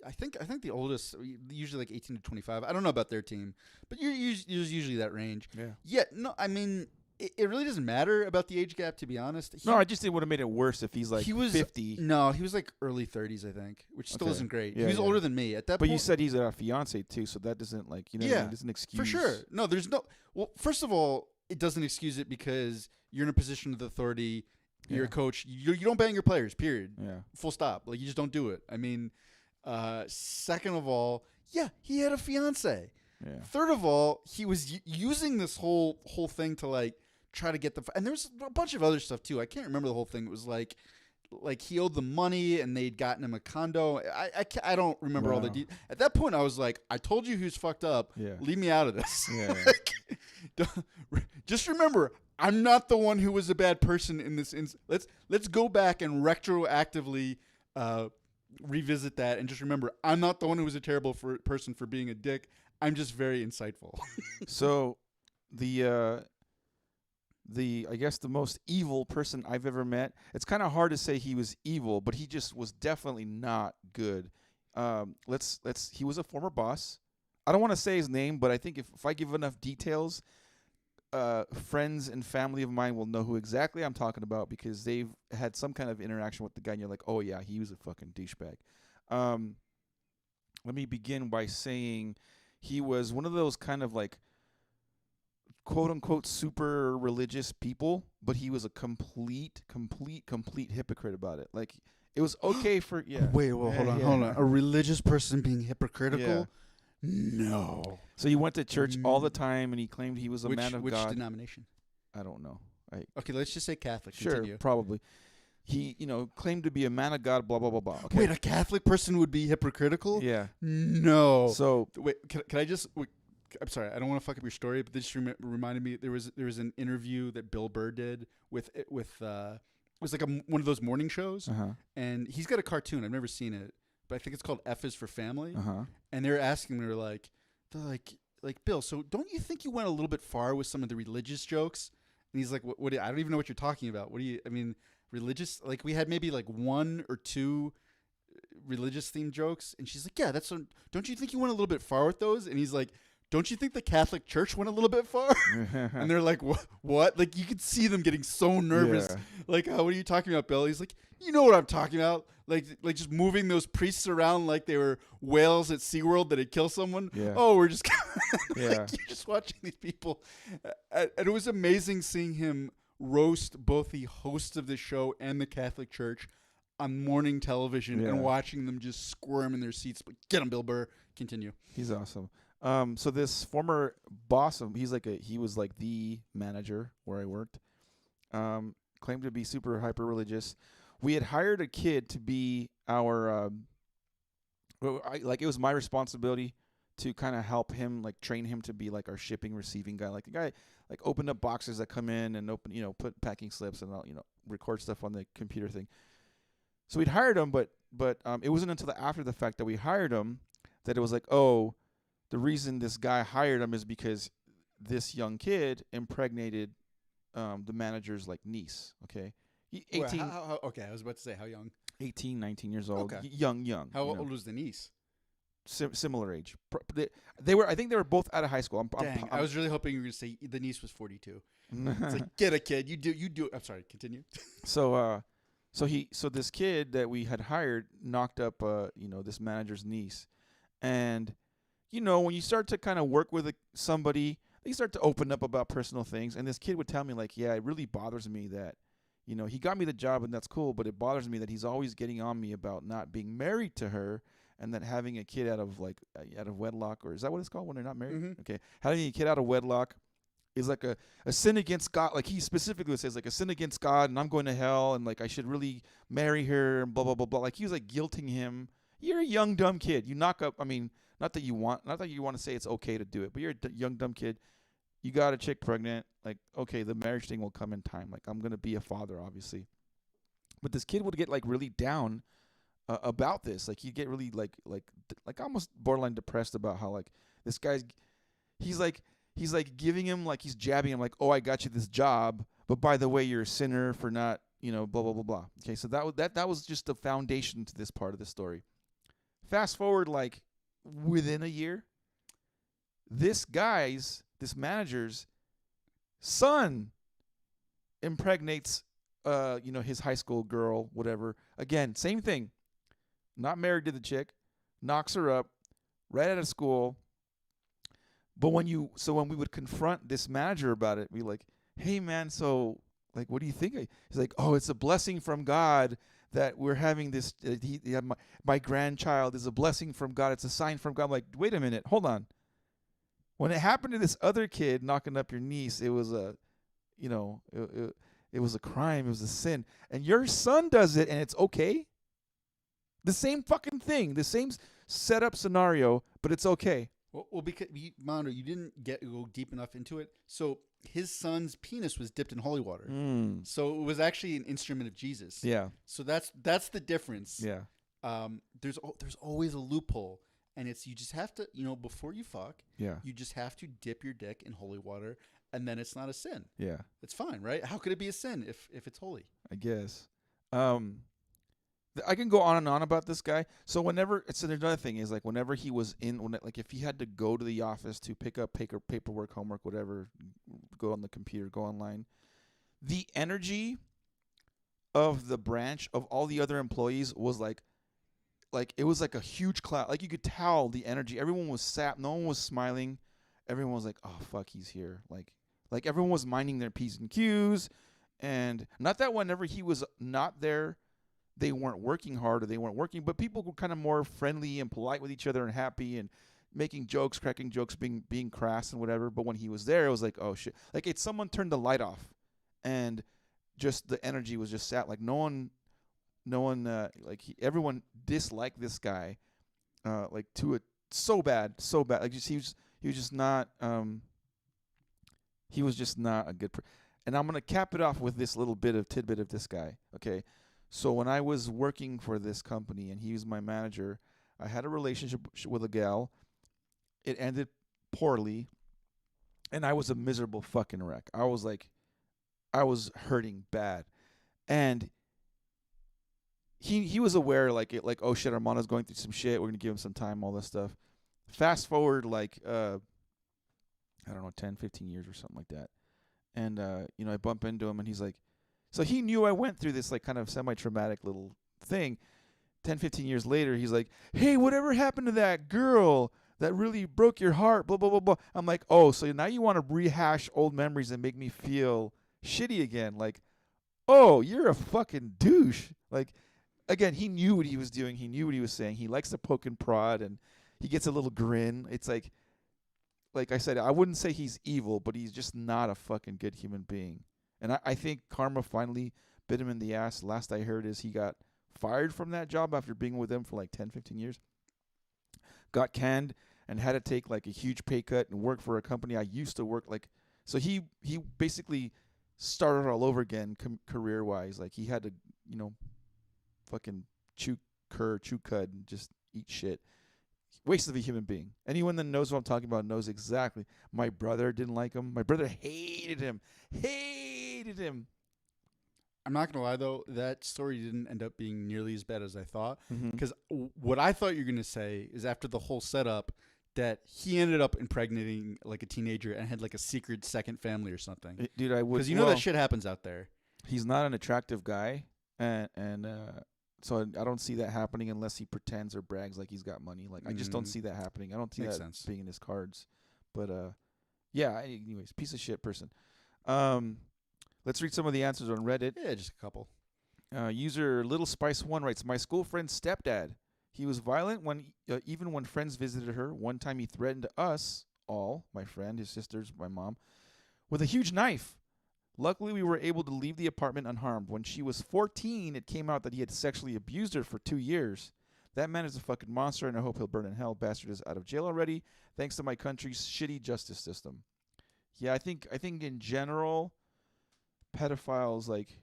I think the oldest usually like 18 to 25. I don't know about their team, but you're usually that range. Yeah. Yeah. No, I mean. It really doesn't matter about the age gap, to be honest. No, I just think it would have made it worse if he's like 50. No, he was like early 30s, I think, which still isn't great. Yeah, he was older than me at that point. But you said he's a fiance too, so that doesn't like what I mean? It doesn't excuse. For sure. No, there's no. Well, first of all, it doesn't excuse it because you're in a position of authority. You're a coach. You don't bang your players. Period. Yeah. Full stop. Like you just don't do it. I mean, second of all, he had a fiance. Yeah. Third of all, he was using this whole thing to like. Try to get and there's a bunch of other stuff too. I can't remember the whole thing. It was like he owed them money and they'd gotten him a condo. I don't remember all the details. At that point, I was like, I told you who's fucked up. Yeah. Leave me out of this. Yeah. Just remember, I'm not the one who was a bad person in this. Let's go back and retroactively revisit that and just remember, I'm not the one who was a terrible person for being a dick. I'm just very insightful. So I guess the most evil person I've ever met. It's kind of hard to say he was evil, but he just was definitely not good. He was a former boss. I don't want to say his name, but I think if I give enough details, friends and family of mine will know who exactly I'm talking about because they've had some kind of interaction with the guy and you're like, oh yeah, he was a fucking douchebag. Let me begin by saying he was one of those kind of like quote unquote super religious people, but he was a complete hypocrite about it. Like it was okay for Wait, hold on. A religious person being hypocritical? Yeah. No. So he went to church all the time, and he claimed he was a man of God. Which denomination? I don't know. Okay, let's just say Catholic. Sure, Continue. probably. He, claimed to be a man of God. Blah blah blah blah. Okay. Wait, a Catholic person would be hypocritical? Yeah. No. So wait, can I just? I'm sorry, I don't want to fuck up your story, but this just reminded me there was an interview that Bill Burr did with it was like one of those morning shows, and he's got a cartoon. I've never seen it, but I think it's called F is for Family. And they're asking, they're like, Bill, so don't you think you went a little bit far with some of the religious jokes? And he's like, what I don't even know what you're talking about. What do you? I mean, religious? Like we had maybe like 1 or 2 religious themed jokes, and she's like, yeah, don't you think you went a little bit far with those? And he's like, don't you think the Catholic Church went a little bit far? And they're like, what? Like, you could see them getting so nervous. Yeah. Like, what are you talking about, Bill? He's like, you know what I'm talking about. Like just moving those priests around like they were whales at SeaWorld that had killed someone. Yeah. Oh, we're just yeah. like, you're just watching these people. And it was amazing seeing him roast both the host of the show and the Catholic Church on morning television and watching them just squirm in their seats. But get him, Bill Burr. Continue. He's awesome. So this former boss of he was like the manager where I worked. Claimed to be super hyper religious. We had hired a kid to be our like it was my responsibility to kind of help him, like train him to be like our shipping receiving guy, like the guy like opened up boxes that come in and open, put packing slips and record stuff on the computer thing. So we'd hired him, but it wasn't until after the fact that we hired him that it was like, oh, the reason this guy hired him is because this young kid impregnated the manager's like niece. Okay, 18, okay, I was about to say how young. 18, 19 years old. Okay. Young. How old was the niece? Similar age. They were. I think they were both out of high school. I was really hoping you were going to say the niece was 42. It's like, get a kid. You do. I'm sorry. Continue. So this kid that we had hired knocked up this manager's niece, and when you start to kind of work with somebody, they start to open up about personal things, and this kid would tell me like, yeah, it really bothers me that he got me the job and that's cool, but it bothers me that he's always getting on me about not being married to her, and that having a kid out of wedlock, or is that what it's called when they're not married? Mm-hmm. Okay, having a kid out of wedlock is like a sin against God. Like he specifically says like a sin against God, and I'm going to hell, and like I should really marry her, and blah blah blah blah. Like he was like guilting him. You're a young dumb kid. You knock up. I mean, not that you want to say it's okay to do it, but you're a young dumb kid. You got a chick pregnant. Like, okay, the marriage thing will come in time. Like I'm gonna be a father, obviously. But this kid would get like really down about this. Like he'd get really like almost borderline depressed about how like this guy's he's like giving him, like he's jabbing him like, oh, I got you this job, but by the way, you're a sinner for not blah blah blah blah. Okay, so that was just the foundation to this part of the story. Fast forward like within a year, this manager's son impregnates his high school girl, whatever. Again, same thing. Not married to the chick, knocks her up right out of school. But when we would confront this manager about it, we like, hey man, so like, what do you think? He's like, oh, it's a blessing from God that we're having this. My grandchild is a blessing from God. It's a sign from God. I'm like, wait a minute, hold on. When it happened to this other kid knocking up your niece, it was it was a crime. It was a sin. And your son does it, and it's okay. The same fucking thing, the same setup scenario, but it's okay. Well, because Mando, you didn't go deep enough into it. So his son's penis was dipped in holy water. So it was actually an instrument of Jesus. Yeah. So that's the difference. Yeah. There's always a loophole, and it's you just have to before you fuck. Yeah. You just have to dip your dick in holy water, and then it's not a sin. Yeah. It's fine, right? How could it be a sin if it's holy? I guess. I can go on and on about this guy. So there's another thing is like whenever he was if he had to go to the office to pick up paperwork, homework, whatever, go on the computer, go online, the energy of the branch of all the other employees was like it was like a huge cloud. Like you could tell the energy. Everyone was sat. No one was smiling. Everyone was like, oh fuck, he's here. Like everyone was minding their P's and Q's, and not that whenever he was not there, they weren't working hard or they weren't working, but people were kind of more friendly and polite with each other and happy and making jokes, cracking jokes, being crass and whatever. But when he was there, it was like, oh shit. Like someone turned the light off and just the energy was just sat. Like everyone disliked this guy, like to it so bad. Like he was just not, he was just not a good and I'm going to cap it off with this little tidbit of this guy. Okay. So when I was working for this company and he was my manager, I had a relationship with a gal. It ended poorly, and I was a miserable fucking wreck. I was hurting bad, and he was aware oh shit, Armando's going through some shit. We're gonna give him some time, all this stuff. Fast forward I don't know, 10, 15 years or something like that, and I bump into him and he's like. So he knew I went through this like kind of semi-traumatic little thing. 10, 15 years later, he's like, hey, whatever happened to that girl that really broke your heart, blah, blah, blah, blah. I'm like, oh, so now you want to rehash old memories and make me feel shitty again. Like, oh, you're a fucking douche. Like, again, he knew what he was doing. He knew what he was saying. He likes to poke and prod, and he gets a little grin. It's like, like I said, I wouldn't say he's evil, but he's just not a fucking good human being. And I think karma finally bit him in the ass. Last I heard is he got fired from that job after being with them for like 10, 15 years. Got canned and had to take like a huge pay cut and work for a company I used to work like. So he basically started all over again career wise. Like he had to, fucking chew cud and just eat shit. Waste of a human being. Anyone that knows what I'm talking about knows exactly. My brother didn't like him. My brother hated him. Hated him. I'm not going to lie, though. That story didn't end up being nearly as bad as I thought. Mm-hmm. Because what I thought you were going to say is after the whole setup that he ended up impregnating like a teenager and had like a secret second family or something. Dude, I would. Because you know that shit happens out there. He's not an attractive guy. And so I don't see that happening unless he pretends or brags like he's got money. Like I just don't see that happening. I don't see Makes that sense. being in his cards. But yeah. Anyways, piece of shit person. Let's read some of the answers on Reddit. Yeah, just a couple. User Little Spice 1 writes, my school friend's stepdad. He was violent when even when friends visited her. One time he threatened us all, my friend, his sisters, my mom, with a huge knife. Luckily, we were able to leave the apartment unharmed. When she was 14, it came out that he had sexually abused her for 2 years. That man is a fucking monster, and I hope he'll burn in hell. Bastard is out of jail already, thanks to my country's shitty justice system. Yeah, I think in general, pedophiles, like,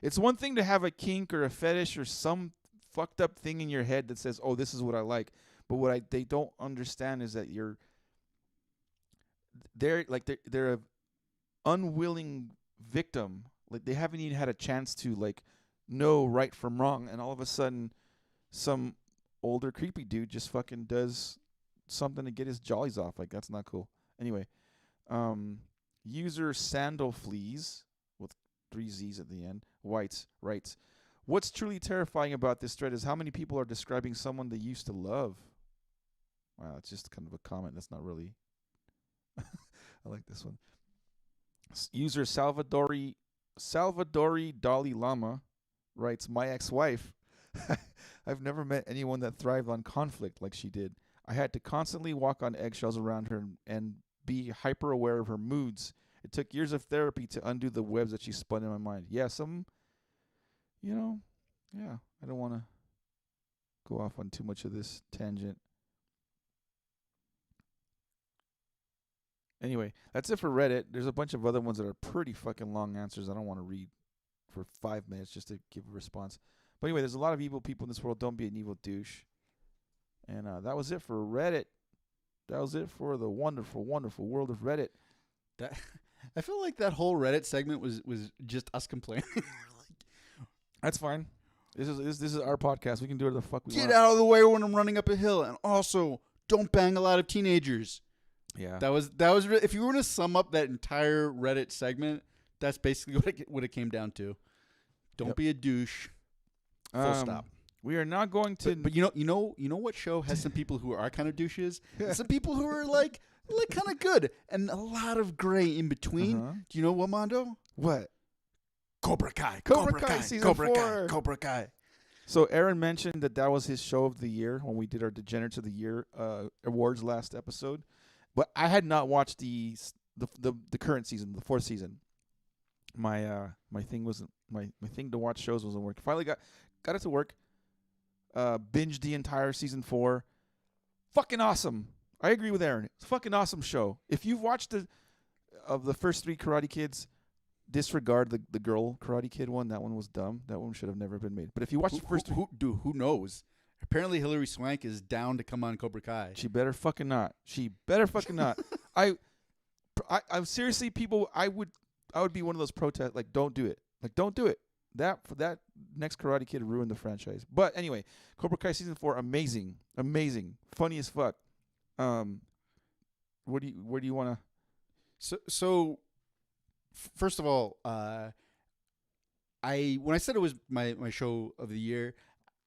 it's one thing to have a kink or a fetish or some fucked up thing in your head that says, oh, this is what I like. But what they don't understand is that they're a unwilling victim. Like they haven't even had a chance to like know right from wrong, and all of a sudden some older creepy dude just fucking does something to get his jollies off. Like that's not cool. Anyway, user Sandal Fleas with 3 Z's at the end writes, what's truly terrifying about this thread is how many people are describing someone they used to love. Wow, it's just kind of a comment. That's not really I like this one. User Salvadori Dalai Lama writes, my ex-wife. I've never met anyone that thrived on conflict like she did. I had to constantly walk on eggshells around her and be hyper aware of her moods. It took years of therapy to undo the webs that she spun in my mind. Yeah, I don't want to go off on too much of this tangent. Anyway, that's it for Reddit. There's a bunch of other ones that are pretty fucking long answers I don't want to read for 5 minutes just to give a response. But anyway, there's a lot of evil people in this world. Don't be an evil douche. And that was it for Reddit. That was it for the wonderful, wonderful world of Reddit. That I feel like that whole Reddit segment was just us complaining. That's fine. This is our podcast. We can do whatever the fuck we want. Get out of the way when I'm running up a hill, and also don't bang a lot of teenagers. Yeah. That was if you were to sum up that entire Reddit segment, that's basically what it came down to. Don't be a douche. Full stop. We are not going to. But you know what show has some people who are kind of douches? Some people who are like kind of good, and a lot of gray in between. Do you know what, Mondo? What? Cobra Kai. Cobra Kai season 4. Cobra Kai. So Aaron mentioned that was his show of the year when we did our Degenerates of the Year awards last episode. But I had not watched the current season, the 4th season. My thing wasn't my thing to watch shows wasn't working. Finally got it to work. Binged the entire season 4. Fucking awesome. I agree with Aaron. It's a fucking awesome show. If you've watched the first 3 Karate Kids, disregard the girl Karate Kid one. That one was dumb. That one should have never been made. But if you watch the first 3, who knows? Apparently, Hilary Swank is down to come on Cobra Kai. She better fucking not. I'm seriously, people. I would be one of those protests. Like, don't do it. Like, don't do it. That next Karate Kid ruined the franchise. But anyway, Cobra Kai season 4, amazing, funny as fuck. Where do you want to? So, first of all, when I said it was my show of the year,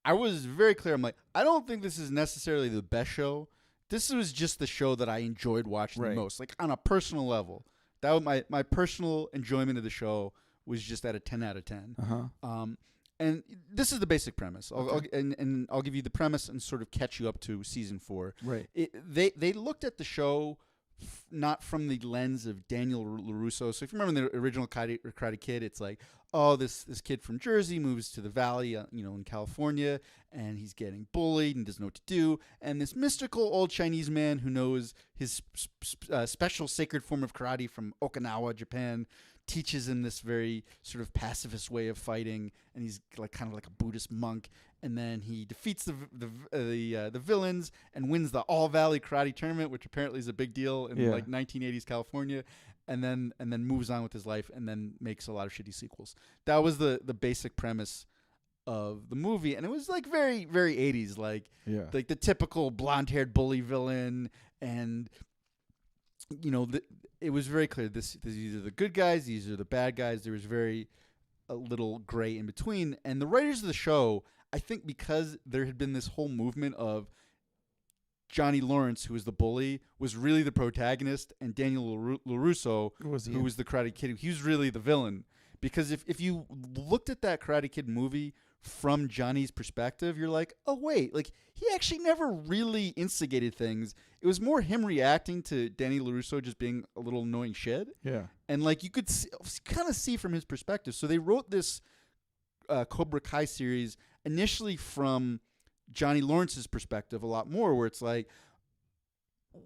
I was very clear. I'm like, I don't think this is necessarily the best show. This was just the show that I enjoyed watching the most, like on a personal level. That was my personal enjoyment of the show was just at a 10 out of 10. Uh-huh. And this is the basic premise. And I'll give you the premise and sort of catch you up to season 4. Right. They looked at the show not from the lens of Daniel LaRusso. So if you remember the original Karate Kid, it's like, oh, this kid from Jersey moves to the Valley, in California, and he's getting bullied and doesn't know what to do. And this mystical old Chinese man who knows his special sacred form of karate from Okinawa, Japan, teaches him this very sort of pacifist way of fighting, and he's like kind of like a Buddhist monk. And then he defeats the villains and wins the All Valley Karate Tournament, which apparently is a big deal in like 1980s California. And then moves on with his life, and then makes a lot of shitty sequels. That was the basic premise of the movie, and it was like very, very 80s, like the typical blonde-haired bully villain, and it was very clear this is either the good guys, these are the bad guys. There was very a little gray in between, and the writers of the show, I think, because there had been this whole movement of Johnny Lawrence, who was the bully, was really the protagonist, and Daniel LaRusso, who was the Karate Kid, he was really the villain. Because if you looked at that Karate Kid movie from Johnny's perspective, you're like, oh, wait, like he actually never really instigated things. It was more him reacting to Danny LaRusso just being a little annoying shit. Yeah. And like you could kind of see from his perspective. So they wrote this Cobra Kai series initially from Johnny Lawrence's perspective a lot more, where it's like,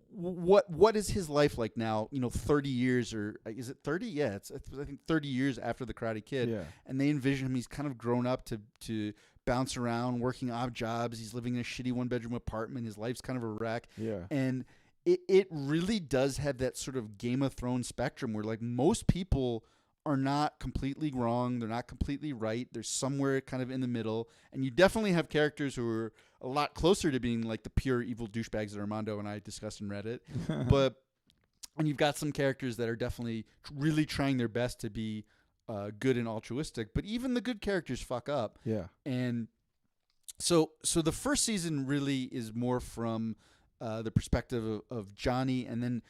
what is his life like now? 30 years, or is it 30? Yeah, it's I think 30 years after the Karate Kid. Yeah. And they envision him. He's kind of grown up to bounce around, working odd jobs. He's living in a shitty 1-bedroom apartment. His life's kind of a wreck. Yeah. And it really does have that sort of Game of Thrones spectrum where like most people are not completely wrong. They're not completely right. They're somewhere kind of in the middle. And you definitely have characters who are a lot closer to being like the pure evil douchebags that Armando and I discussed in Reddit. And you've got some characters that are definitely really trying their best to be good and altruistic. But even the good characters fuck up. Yeah. And so the first season really is more from the perspective of Johnny, and then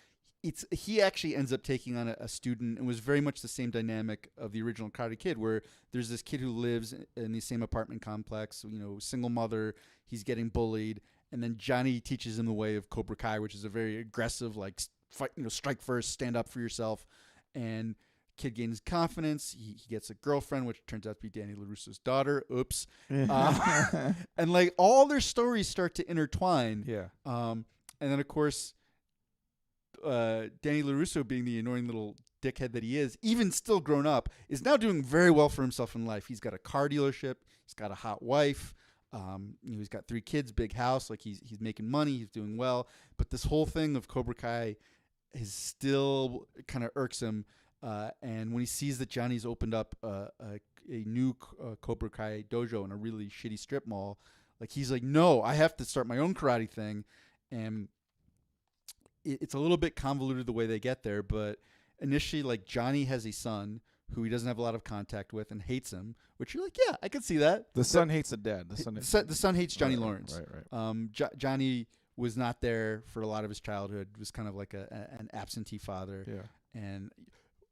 he actually ends up taking on a student, and was very much the same dynamic of the original Karate Kid, where there's this kid who lives in the same apartment complex, single mother, he's getting bullied, and then Johnny teaches him the way of Cobra Kai, which is a very aggressive, like, fight, strike first, stand up for yourself, and kid gains confidence. He gets a girlfriend, which turns out to be Danny LaRusso's daughter. Oops. And like all their stories start to intertwine. Yeah. And then of course, Danny LaRusso, being the annoying little dickhead that he is, even still grown up, is now doing very well for himself in life. He's got a car dealership. He's got a hot wife. He's got 3 kids, big house. Like he's making money. He's doing well. But this whole thing of Cobra Kai is still kind of irks him. And when he sees that Johnny's opened up a new Cobra Kai dojo in a really shitty strip mall, like he's like, no, I have to start my own karate thing. And it's a little bit convoluted the way they get there, but initially, like, Johnny has a son who he doesn't have a lot of contact with and hates him, which you're like, yeah, I can see that. The son hates the dad. The son hates Johnny Lawrence. Right. Johnny was not there for a lot of his childhood, was kind of like an absentee father. Yeah. And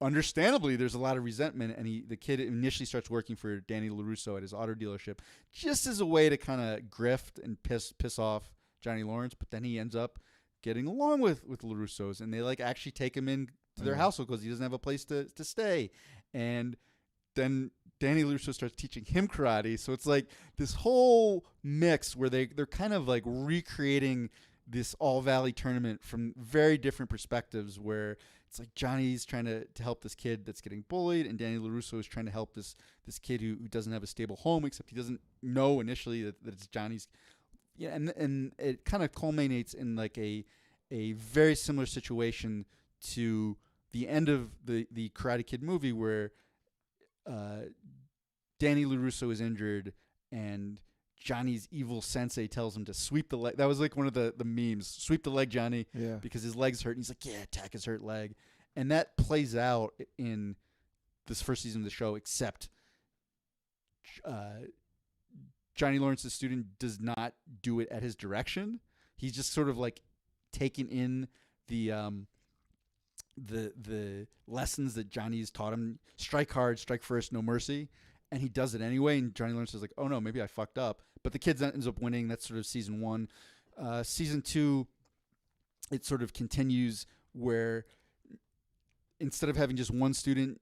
understandably, there's a lot of resentment, and the kid initially starts working for Danny LaRusso at his auto dealership just as a way to kind of grift and piss off Johnny Lawrence, but then he ends up getting along with LaRusso's, and they like actually take him in to their household because he doesn't have a place to stay. And then Danny LaRusso starts teaching him karate. So it's like this whole mix where they're kind of like recreating this All Valley tournament from very different perspectives, where it's like Johnny's trying to help this kid that's getting bullied, and Danny LaRusso is trying to help this kid who doesn't have a stable home, except he doesn't know initially that it's Johnny's. Yeah, and it kind of culminates in like a very similar situation to the end of the Karate Kid movie, where Danny LaRusso is injured and Johnny's evil sensei tells him to sweep the leg. That was like one of the memes. Sweep the leg, Johnny, because his leg's hurt. And he's like, yeah, attack his hurt leg. And that plays out in this first season of the show, except Johnny Lawrence's student does not do it at his direction. He's just sort of like taking in the lessons that Johnny's taught him. Strike hard, strike first, no mercy. and he does it anyway. And Johnny Lawrence is like, oh no, maybe I fucked up. But the kid ends up winning. That's sort of season 1. Season 2, it sort of continues where instead of having just one student,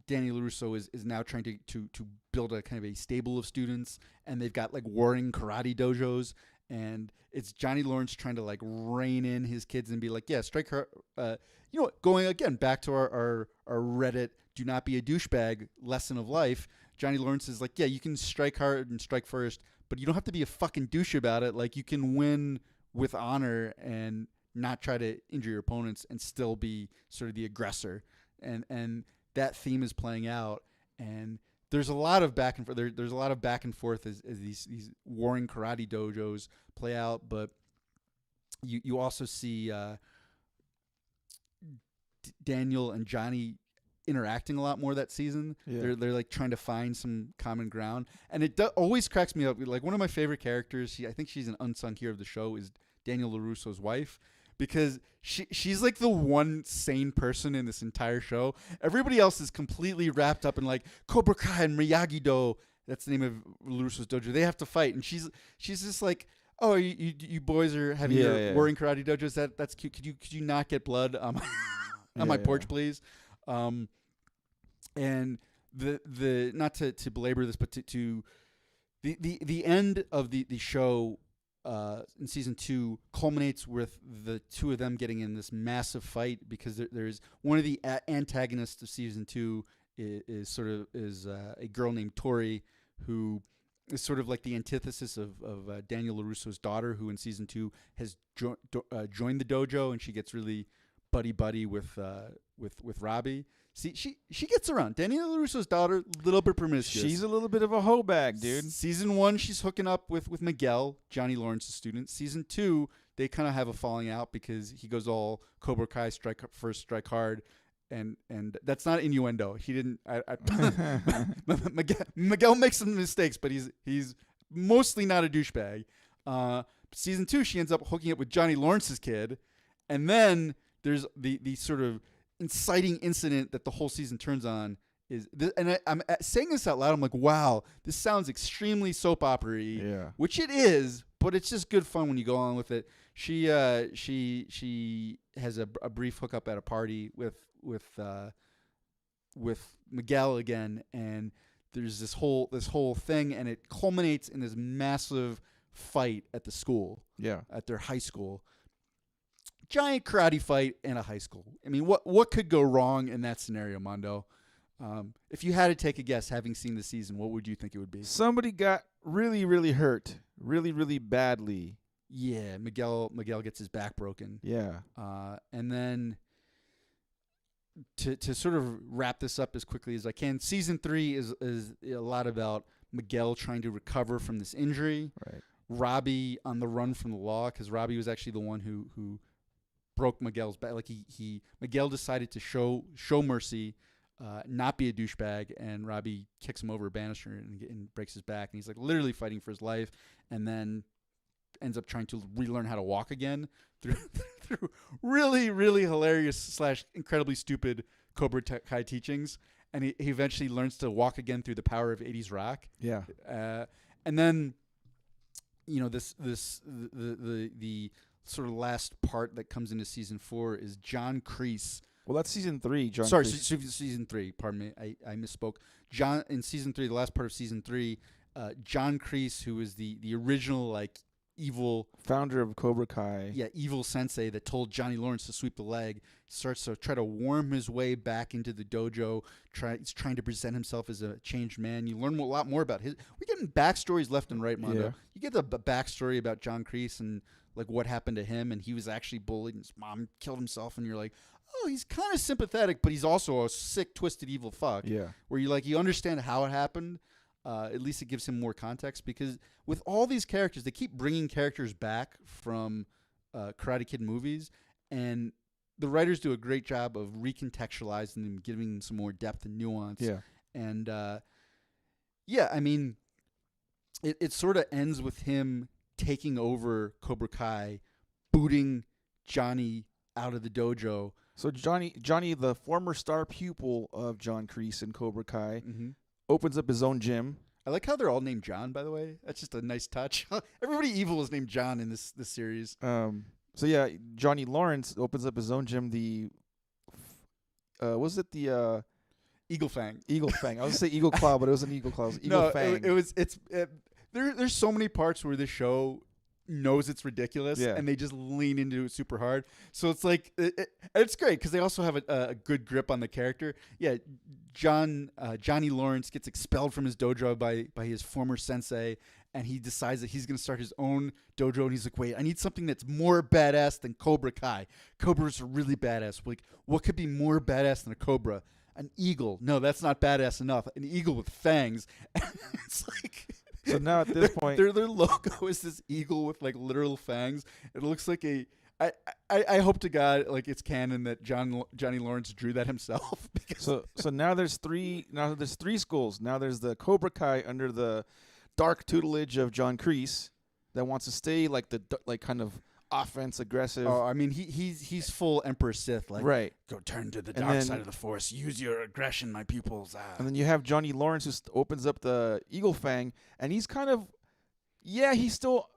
Danny LaRusso is now trying to build a kind of a stable of students, and they've got like warring karate dojos, and it's Johnny Lawrence trying to like rein in his kids and be like, yeah, strike her. You know, going again back to our Reddit, do not be a douchebag lesson of life. Johnny Lawrence is like, yeah, you can strike hard and strike first, but you don't have to be a fucking douche about it. Like, you can win with honor and not try to injure your opponents and still be sort of the aggressor. And that theme is playing out, and there's a lot of back and forth. There's a lot of back and forth as these warring karate dojos play out, but you also see Daniel and Johnny interacting a lot more that season. Yeah. They're like trying to find some common ground, and it always cracks me up. Like, one of my favorite characters, I think she's an unsung hero of the show, is Daniel LaRusso's wife, because she's like the one sane person in this entire show. Everybody else is completely wrapped up in like Cobra Kai and Miyagi-Do. That's the name of LaRusso's dojo. They have to fight, and she's just like, oh, you boys are having your warring karate dojos. That's cute. Could you not get blood on my porch, please? And the not to belabor this, but to the end of the show in season 2 culminates with the two of them getting in this massive fight, because there's one of the antagonists of season 2 is a girl named Tori, who is sort of like the antithesis of Daniel LaRusso's daughter, who in season 2 has joined the dojo, and she gets really buddy with Robbie. See, she gets around. Daniel LaRusso's daughter, a little bit promiscuous. She's a little bit of a hoe bag, dude. Season 1, she's hooking up with Miguel, Johnny Lawrence's student. Season 2, they kind of have a falling out because he goes all Cobra Kai, strike first, strike hard, and that's not innuendo. He didn't. Miguel makes some mistakes, but he's mostly not a douchebag. Season 2, she ends up hooking up with Johnny Lawrence's kid, and then there's the sort of inciting incident that the whole season turns on is this, and I'm saying this out loud. I'm like, wow, this sounds extremely soap opera-y, Yeah. which it is, but it's just good fun when you go on with it. She has a brief hookup at a party with Miguel again, and there's this whole thing, and it culminates in this massive fight at the school, at their high school. Giant karate fight in a high school. I mean, what could go wrong in that scenario, Mondo? If you had to take a guess, having seen the season, what would you think it would be? Somebody got really, really hurt, really, really badly. Yeah, Miguel gets his back broken. Yeah. And then to sort of wrap this up as quickly as I can, season 3 is a lot about Miguel trying to recover from this injury. Right. Robbie on the run from the law, because Robbie was actually the one who broke Miguel's back. Like Miguel decided to show mercy, not be a douchebag, and Robbie kicks him over a banister and breaks his back, and he's like literally fighting for his life, and then ends up trying to relearn how to walk again through really, really hilarious / incredibly stupid Cobra Kai teachings, and he eventually learns to walk again through the power of 80s rock. Yeah. And then, the sort of last part that comes into season 4 is John Kreese. Well, that's season 3. Season 3. Pardon me, I misspoke. In season 3, the last part of season 3, John Kreese, who is the original like evil founder of Cobra Kai. Yeah, evil sensei that told Johnny Lawrence to sweep the leg, starts to try to worm his way back into the dojo. He's trying to present himself as a changed man. You learn a lot more about his. We're getting backstories left and right, Mondo. Yeah. You get the backstory about John Kreese and like what happened to him, and he was actually bullied, and his mom killed himself, and you're like, oh, he's kind of sympathetic, but he's also a sick, twisted, evil fuck. Yeah. Where you understand how it happened. At least it gives him more context, because with all these characters, they keep bringing characters back from Karate Kid movies, and the writers do a great job of recontextualizing them, giving them some more depth and nuance. Yeah. And I mean, it sort of ends with him taking over Cobra Kai, booting Johnny out of the dojo. So Johnny, the former star pupil of John Kreese in Cobra Kai, Mm-hmm. opens up his own gym. I like how they're all named John, by the way. That's just a nice touch. Everybody evil is named John in this series. So yeah, Johnny Lawrence opens up his own gym. Was it the Eagle Fang. Eagle Fang? I was gonna say Eagle Claw, but it wasn't Eagle Claw. It was Eagle Fang. There's so many parts where the show knows it's ridiculous, Yeah. and they just lean into it super hard. So it's like it's great because they also have a good grip on the character. Yeah, Johnny Lawrence gets expelled from his dojo by his former sensei, and he decides that he's going to start his own dojo. And he's like, wait, I need something that's more badass than Cobra Kai. Cobra's really badass. Like, what could be more badass than a cobra? An eagle. No, that's not badass enough. An eagle with fangs. It's like. So now at this point, their logo is this eagle with like literal fangs. It looks like I hope to God like it's canon that Johnny Lawrence drew that himself. So now there's three schools. Now there's the Cobra Kai under the dark tutelage of John Kreese that wants to stay like kind of offense aggressive. Oh, I mean he's full Emperor Sith. Like, right. Go turn to the dark side of the Force. Use your aggression, my pupils. And then you have Johnny Lawrence who opens up the Eagle Fang, and he's kind of, he still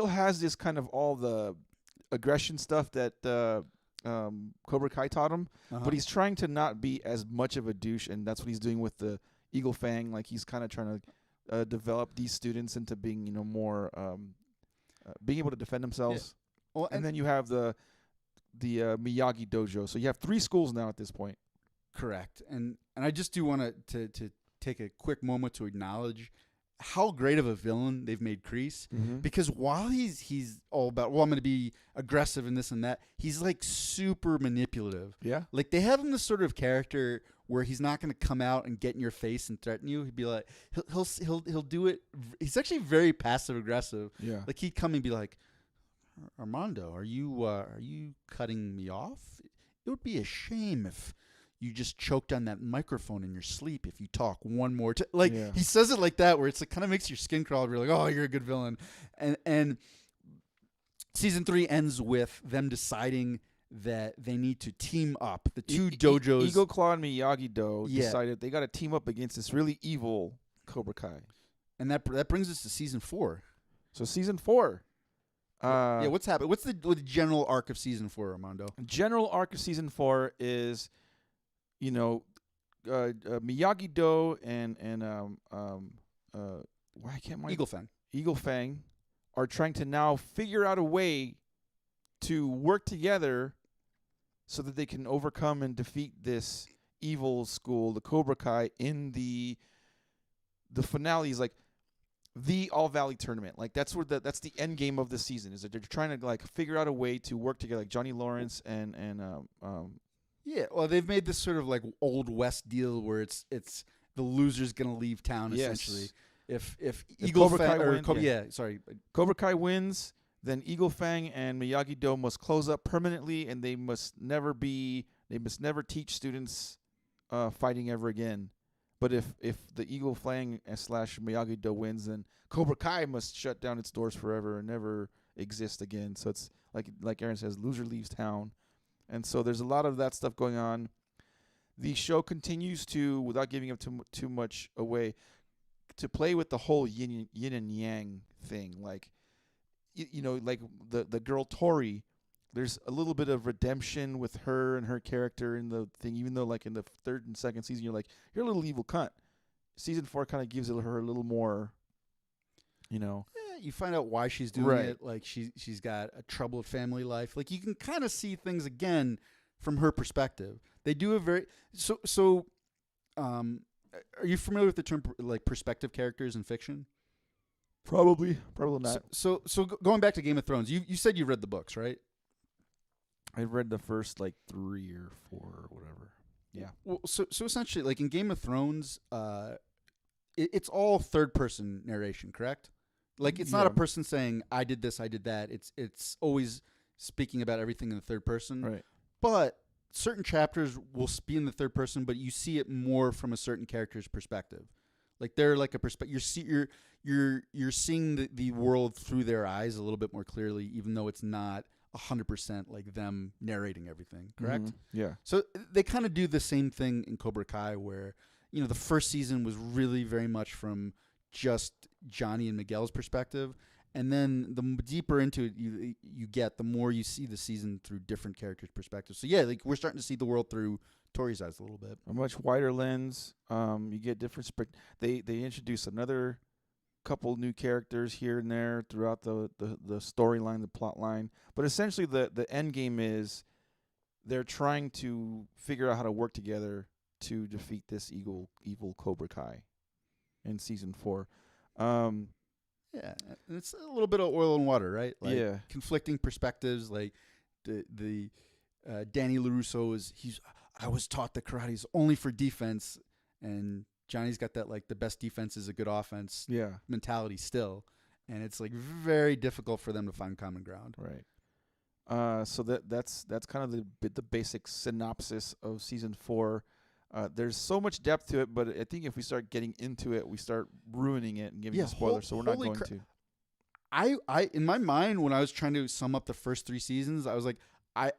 has this kind of all the aggression stuff that Cobra Kai taught him, but he's trying to not be as much of a douche, and that's what he's doing with the Eagle Fang. Like he's kind of trying to develop these students into being more being able to defend themselves. Yeah. Well, and then you have the Miyagi dojo. So you have 3 schools now at this point. Correct. And I just do want to take a quick moment to acknowledge how great of a villain they've made Kreese. Mm-hmm. Because while he's all about, well, I'm going to be aggressive and this and that, he's like super manipulative. Yeah. Like they have him the sort of character where he's not going to come out and get in your face and threaten you. He'd be like, he'll do it. He's actually very passive aggressive. Yeah. Like he'd come and be like, Armando, are you cutting me off? It would be a shame if you just choked on that microphone in your sleep if you talk one more time. Like he says it like that, where it's like kind of makes your skin crawl. You're like, oh, you're a good villain. And season 3 ends with them deciding that they need to team up. The 2 dojos, Eagle Claw and Miyagi-Do, decided they got to team up against this really evil Cobra Kai. And that brings us to season 4. So season 4. What's happening? What's the general arc of season 4, Armando? General arc of season 4 is, Miyagi-Do and why can't my Eagle Fang are trying to now figure out a way to work together so that they can overcome and defeat this evil school, the Cobra Kai, in the finale is like the All Valley tournament. Like that's that's the end game of the season, is that they're trying to like figure out a way to work together, like Johnny Lawrence and yeah, well, they've made this sort of like Old West deal where it's the loser's gonna leave town essentially. If Eagle Fang Cobra Kai wins, then Eagle Fang and Miyagi-Do must close up permanently, and they must never teach students fighting ever again. But if the Eagle Fang / Miyagi-Do wins, then Cobra Kai must shut down its doors forever and never exist again. So it's like Aaron says, loser leaves town. And so there's a lot of that stuff going on. The show continues to, without giving up too much away, to play with the whole yin and yang thing. Like, like the girl Tori, there's a little bit of redemption with her and her character in the thing, even though like in the 3rd and 2nd season, you're like, you're a little evil cunt. Season 4 kind of gives her a little more, Yeah, you find out why she's doing it. Like she's got a troubled family life. Like you can kind of see things again from her perspective. They do a very so. Are you familiar with the term like perspective characters in fiction? Probably not. So going back to Game of Thrones, you said you read the books, right? I read the first like 3 or 4 or whatever. Yeah. Well, so essentially, like in Game of Thrones, it's all 3rd person narration, correct? Like it's not a person saying I did this, I did that. It's always speaking about everything in the 3rd person. Right. But certain chapters will be in the 3rd person, but you see it more from a certain character's perspective. Like they're like a perspective. You're seeing the world through their eyes a little bit more clearly, even though it's not 100% like them narrating everything, correct? Yeah. So they kind of do the same thing in Cobra Kai, where the first season was really very much from just Johnny and Miguel's perspective, and then the deeper into it you get, the more you see the season through different characters' perspectives. So yeah, like we're starting to see the world through Tori's eyes a little bit. A much wider lens. You get different. They introduce another couple new characters here and there throughout the storyline, the plot line. But essentially, the end game is they're trying to figure out how to work together to defeat this evil Cobra Kai in season 4. Yeah, and it's a little bit of oil and water, right? Like Yeah. conflicting perspectives. Like the Danny LaRusso I was taught that karate is only for defense, and Johnny's got that like the best defense is a good offense mentality still, and it's like very difficult for them to find common ground. Right. So that's kind of the basic synopsis of season 4. There's so much depth to it, but I think if we start getting into it, we start ruining it and giving you spoilers. So we're not going to. I in my mind, when I was trying to sum up the first 3 seasons, I was like, I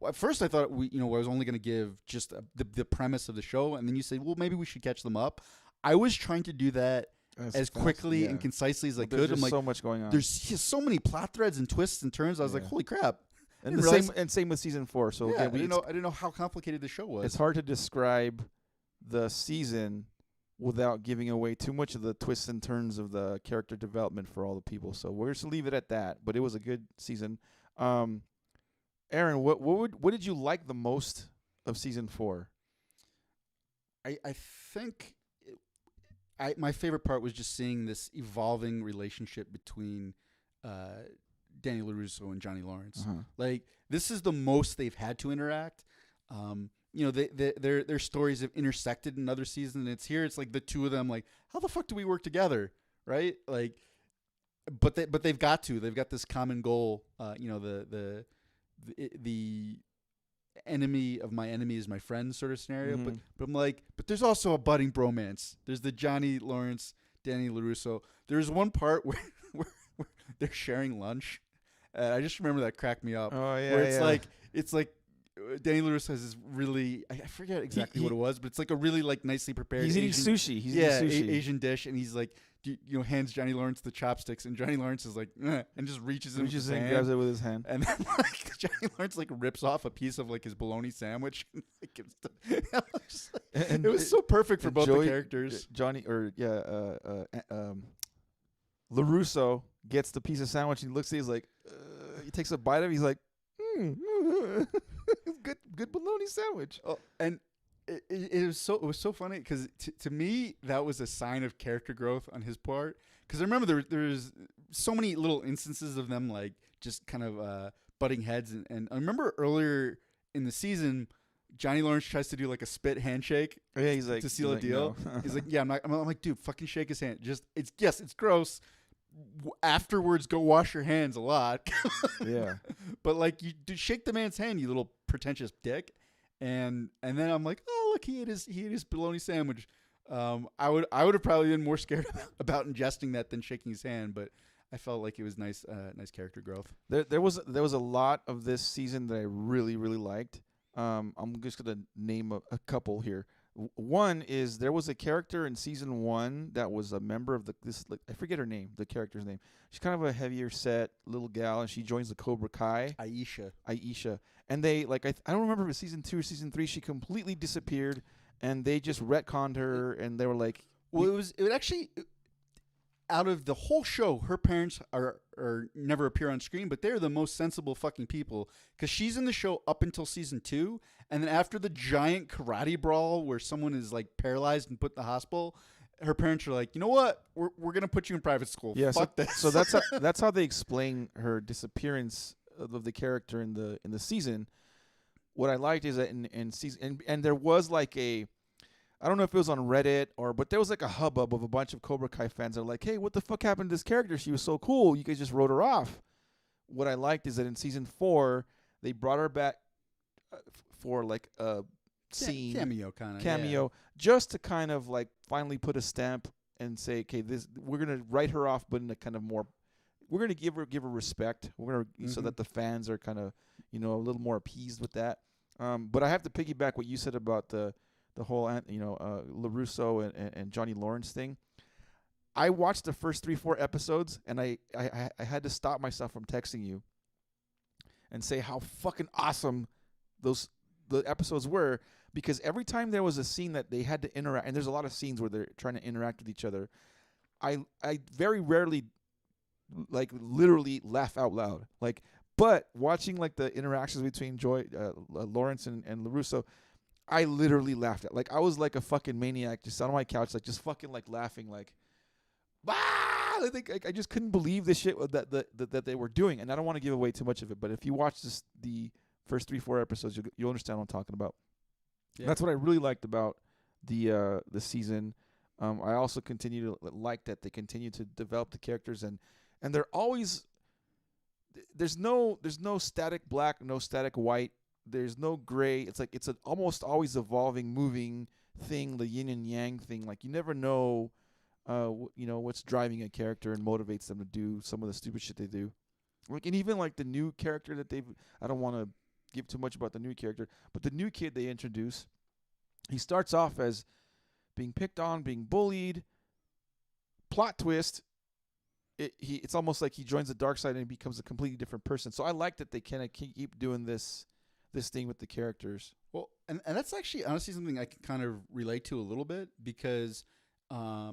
at first I thought I was only going to give just the premise of the show, and then you say, well, maybe we should catch them up. I was trying to do that as quickly and concisely as I could. There's so much going on. There's just so many plot threads and twists and turns. I was like, holy crap. And same with season 4. So yeah, again, I didn't know how complicated the show was. It's hard to describe the season without giving away too much of the twists and turns of the character development for all the people. So we're just leave it at that. But it was a good season. Aaron, what did you like the most of season 4? I think my favorite part was just seeing this evolving relationship between Danny LaRusso and Johnny Lawrence. Like, this is the most they've had to interact. Their stories have intersected in other seasons, and it's like the two of them, like, how the fuck do we work together, right? Like, but they've got to. They've got this common goal. The enemy of my enemy is my friend sort of scenario. But I'm like, but there's also a budding bromance. There's the Johnny Lawrence, Danny LaRusso. There's one part where they're sharing lunch. I just remember that cracked me up. Oh yeah, where it's like Danny LaRusso has this really, I forget exactly what it was, but it's like a really like nicely prepared. He's eating sushi. He's eating sushi. Asian dish, and he's like, hands Johnny Lawrence the chopsticks, and Johnny Lawrence is like, and just reaches in and grabs it with his hand, and then like Johnny Lawrence like rips off a piece of like his bologna sandwich. And, like, gives it was so perfect for both the characters. LaRusso gets the piece of sandwich and he looks at it, he's like, he takes a bite of it, he's like, good bologna sandwich. Oh, and it was so funny because to me that was a sign of character growth on his part, because I remember there's so many little instances of them like just kind of butting heads, and I remember earlier in the season Johnny Lawrence tries to do like a spit handshake. Oh, yeah, he's like to seal a deal. No. He's like, yeah, I'm like, dude, fucking shake his hand. It's gross. Afterwards, go wash your hands a lot. Yeah, but like, you do shake the man's hand, you little pretentious dick. And then I'm like, oh look, he ate his bologna sandwich. I would have probably been more scared about ingesting that than shaking his hand, but I felt like it was nice character growth. There was a lot of this season that I really liked. I'm just gonna name a couple here. One is there was a character in season 1 that was a member of I forget her name, the character's name. She's kind of a heavier set little gal, and she joins the Cobra Kai. Aisha. And they like I don't remember if it was season 2 or season 3. She completely disappeared, and they just retconned her, and they were like, well, it would actually. Out of the whole show, her parents are never appear on screen, but they're the most sensible fucking people, because she's in the show up until season 2, and then after the giant karate brawl where someone is like paralyzed and put in the hospital, her parents are like, you know what, we're gonna put you in private school. Yeah, fuck this. So that's how they explain her disappearance of the character in the season. What I liked is that in season and there was like I don't know if it was on Reddit but there was like a hubbub of a bunch of Cobra Kai fans that were like, hey, what the fuck happened to this character? She was so cool. You guys just wrote her off. What I liked is that in season 4, they brought her back for like a scene. Cameo. Just to kind of like finally put a stamp and say, okay, we're going to write her off, but in a kind of more we're gonna give her respect. We're gonna so Mhm. that the fans are kind of a little more appeased with that. But I have to piggyback what you said about the whole LaRusso and Johnny Lawrence thing. I watched the first 3-4 episodes, and I had to stop myself from texting you and say how fucking awesome the episodes were, because every time there was a scene that they had to interact, and there's a lot of scenes where they're trying to interact with each other, I very rarely like literally laugh out loud. Like, but watching like the interactions between Lawrence and LaRusso, I literally laughed at. Like, I was like a fucking maniac just on my couch, like just fucking like laughing, like, I think I just couldn't believe the shit that they were doing. And I don't want to give away too much of it, but if you watch the first 3-4 episodes, you'll understand what I'm talking about. Yeah. That's what I really liked about the season. I also continue to like that they continue to develop the characters, and they're always there's no static black, no static white. There's no gray. It's like it's an almost always evolving, moving thing, the yin and yang thing. Like, you never know, what's driving a character and motivates them to do some of the stupid shit they do. Like, and even like the new character that I don't want to give too much about the new character, but the new kid they introduce, he starts off as being picked on, being bullied. Plot twist, it's almost like he joins the dark side and he becomes a completely different person. So I like that they kind of keep doing this thing with the characters. Well, and that's actually honestly something I can kind of relate to a little bit, because, I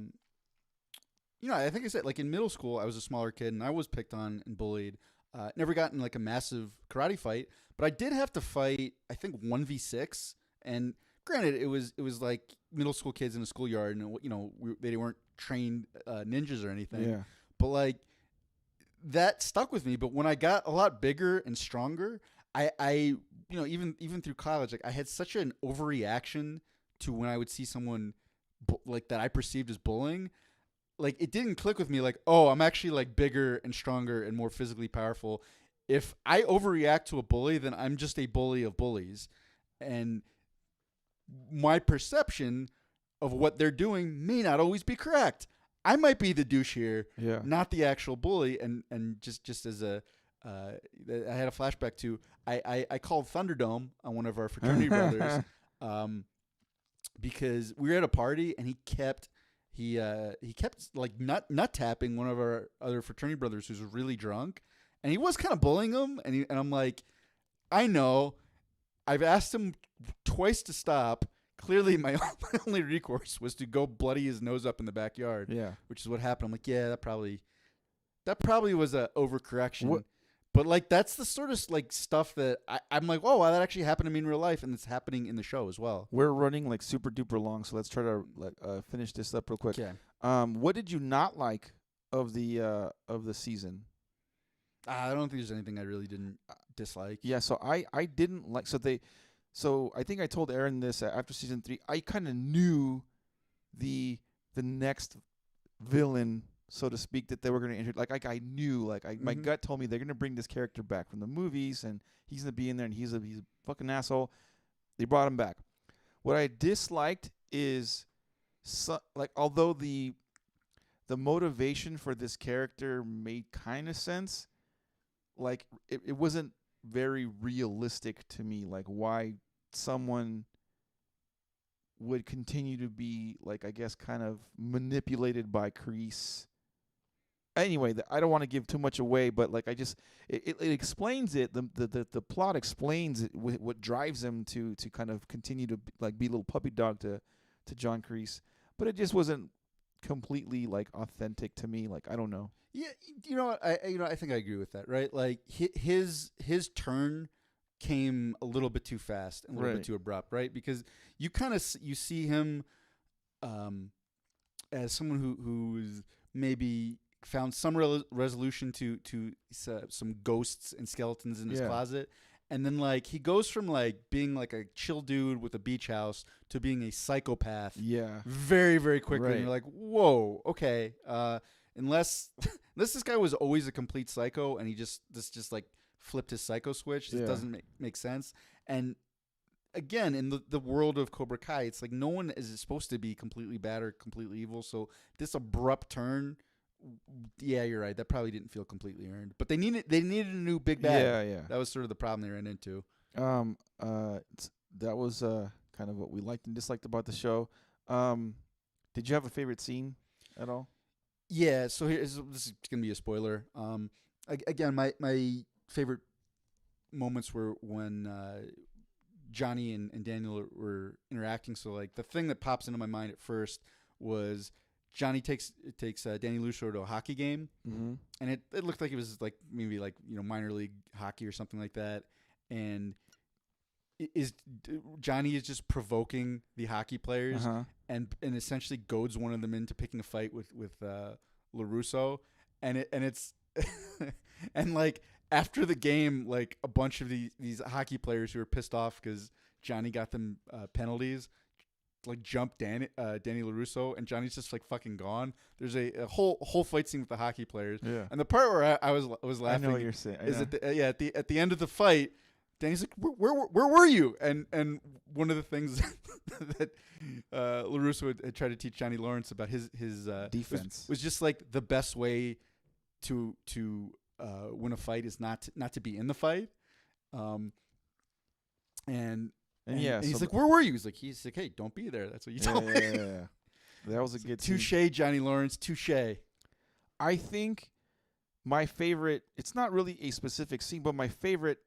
think I said, like, in middle school, I was a smaller kid and I was picked on and bullied. Never got in like a massive karate fight, but I did have to fight, I think, 1v6. And granted, it was like middle school kids in a schoolyard, and they weren't trained ninjas or anything. Yeah. But like, that stuck with me. But when I got a lot bigger and stronger, I even through college, like, I had such an overreaction to when I would see someone like that I perceived as bullying. Like, it didn't click with me, like, oh, I'm actually like bigger and stronger and more physically powerful. If I overreact to a bully, then I'm just a bully of bullies. And my perception of what they're doing may not always be correct. I might be the douche here, not the actual bully. And just as a, I had a flashback to, I called Thunderdome on one of our fraternity brothers, because we were at a party and he kept like nut tapping one of our other fraternity brothers who's really drunk, and he was kind of bullying him, and I'm like, I know, I've asked him twice to stop. Clearly, my only recourse was to go bloody his nose up in the backyard. Yeah, which is what happened. I'm like, yeah, that probably was a overcorrection. What? But like, that's the sort of like stuff that I'm like, oh, wow, that actually happened to me in real life, and it's happening in the show as well. We're running like super duper long, so let's try to finish this up real quick. Okay. What did you not like of the season? I don't think there's anything I really didn't dislike. Yeah, so I didn't like so I think I told Aaron this after season 3. I kind of knew the next villain, so to speak, that they were going to introduce. Like I knew, like my gut told me they're going to bring this character back from the movies, and he's going to be in there, and he's a fucking asshole. They brought him back. What I disliked is, although the motivation for this character made kind of sense, like it wasn't very realistic to me, like why someone would continue to be, like, I guess, kind of manipulated by Kreese. Anyway, I don't want to give too much away, but like it explains it. The plot explains it, what drives him to kind of continue to be a little puppy dog to John Kreese, but it just wasn't completely like authentic to me. Like, I don't know. Yeah, you know what? I think I agree with that. Right, like his turn came a little bit too fast and a little bit too abrupt. Right, because you kind of you see him as someone who's maybe found some resolution to some ghosts and skeletons in his closet, and then like he goes from like being like a chill dude with a beach house to being a psychopath. Yeah, very very quickly. And you're like, whoa, okay. Unless this guy was always a complete psycho and he just like flipped his psycho switch. This doesn't make sense. And again, in the world of Cobra Kai, it's like no one is supposed to be completely bad or completely evil. So this abrupt turn Yeah, you're right. That probably didn't feel completely earned. But they needed a new big bad. Yeah, yeah. That was sort of the problem they ran into. That was kind of what we liked and disliked about the show. Did you have a favorite scene at all? Yeah, so this is gonna be a spoiler. Again, my favorite moments were when Johnny and Daniel were interacting. So like the thing that pops into my mind at first was Johnny takes Danny Lucio to a hockey game, Mm-hmm. and it looked like it was like maybe like minor league hockey or something like that, and Johnny is just provoking the hockey players Uh-huh. and essentially goads one of them into picking a fight with LaRusso, and it's and like after the game, like a bunch of these hockey players who are pissed off because Johnny got them penalties, like jump Danny LaRusso, and Johnny's just like fucking gone. There's a whole fight scene with the hockey players, Yeah. and the part where I was laughing I know what you're saying. is at the end of the fight, Danny's like, where were you? And one of the things that LaRusso had tried to teach Johnny Lawrence about his defense was just like the best way to win a fight is not to be in the fight. And he's like, where were you? He's like, hey, don't be there. That's what you told me. Yeah. That was a good Touche, Johnny Lawrence. Touche. I think my favorite, it's not really a specific scene, but my favorite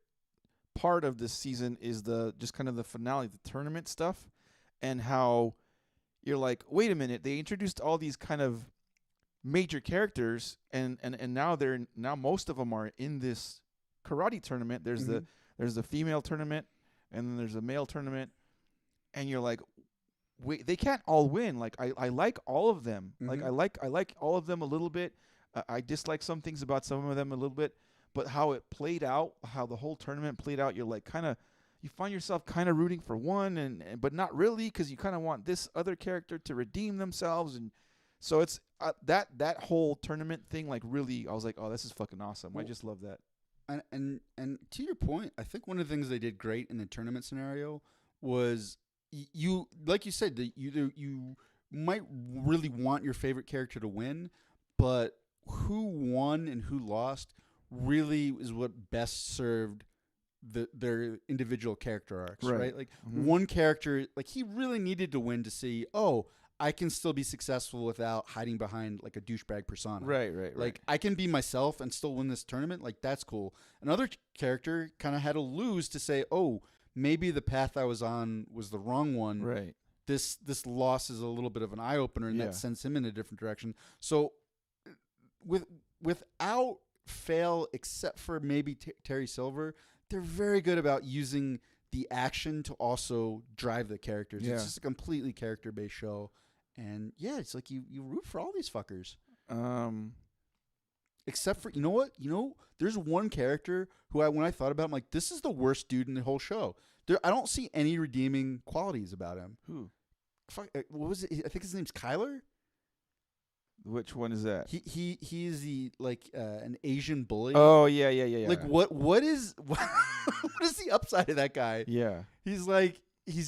part of this season is just kind of the finale, the tournament stuff, and how you're like, wait a minute, they introduced all these kind of major characters, and now most of them are in this karate tournament. There's the female tournament, and then there's a male tournament, and you're like, wait, they can't all win. Like I like all of them. Like I like all of them a little bit. I dislike some things about some of them a little bit, but how it played out, how the whole tournament played out, you're like you find yourself kind of rooting for one, and but not really, because you kind of want this other character to redeem themselves, and so it's that whole tournament thing. Like really, I was like, oh, this is fucking awesome. Well, I just love that. And to your point, I think one of the things they did great in the tournament scenario was you like you said that you might really want your favorite character to win, but who won and who lost really is what best served their individual character arcs, right? Like one character, like he really needed to win to see, oh, I can still be successful without hiding behind like a douchebag persona. Right. Like I can be myself and still win this tournament. Like that's cool. Another character kind of had to lose to say, oh, maybe the path I was on was the wrong one. Right. This loss is a little bit of an eye opener, and that sends him in a different direction. So without fail, except for maybe Terry Silver, they're very good about using the action to also drive the characters. Yeah. It's just a completely character-based show. And yeah, it's like you root for all these fuckers. Except for, you know what? There's one character who when I thought about him, like, this is the worst dude in the whole show. I don't see any redeeming qualities about him. Who? Fuck, what was it? I think his name's Kyler. Which one is that? He is the an Asian bully. Oh yeah. Like what is the upside of that guy? Yeah. He's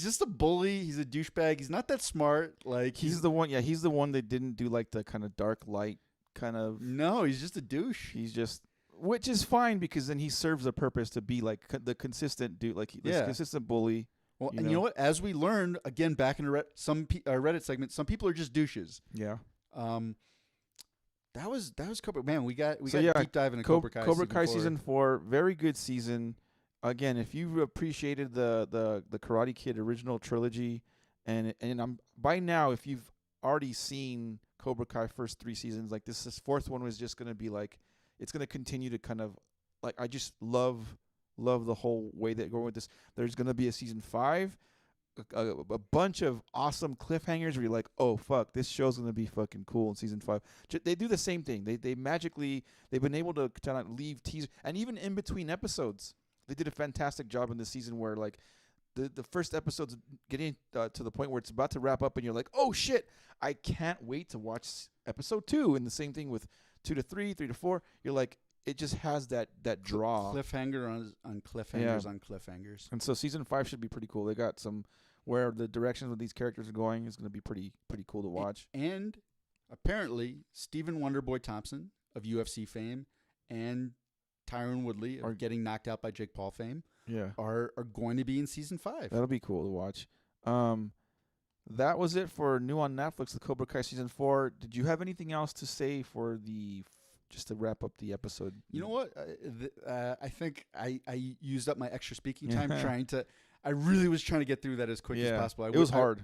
just a bully. He's a douchebag. He's not that smart. Like he's the one. Yeah, he's the one that didn't do like the kind of dark light kind of. No, he's just a douche. He's just, which is fine because then he serves a purpose to be like the consistent dude, like this consistent bully. Well, you know what? As we learned again back in a Reddit segment, some people are just douches. Yeah. That was Cobra. Man, we got so a deep dive into Cobra Kai. Cobra Kai season 4, very good season. Again, if you've appreciated the Karate Kid original trilogy, and I'm by now, if you've already seen Cobra Kai first 3 seasons, like this 4th one was just gonna be like, it's gonna continue to kind of like, I just love the whole way that going with this. There's gonna be a season 5. A bunch of awesome cliffhangers where you're like, oh fuck, this show's gonna be fucking cool in season 5. They do the same thing. They've been able to kind of leave teasers, and even in between episodes, they did a fantastic job in this season where like the first episode's getting to the point where it's about to wrap up, and you're like, oh shit, I can't wait to watch episode 2. And the same thing with 2 to 3, 3 to 4. You're like, it just has that draw. Cliffhanger on cliffhangers on cliffhangers. And so season 5 should be pretty cool. They got some where the directions of these characters are going is going to be pretty cool to watch. And Apparently, Stephen Wonderboy Thompson of UFC fame and Tyron Woodley of getting knocked out by Jake Paul fame Yeah. are going to be in season 5. That'll be cool to watch. That was it for new on Netflix, the Cobra Kai season 4. Did you have anything else to say for just to wrap up the episode? You know what? I think I used up my extra speaking time trying to. I really was trying to get through that as quick as possible. It was hard.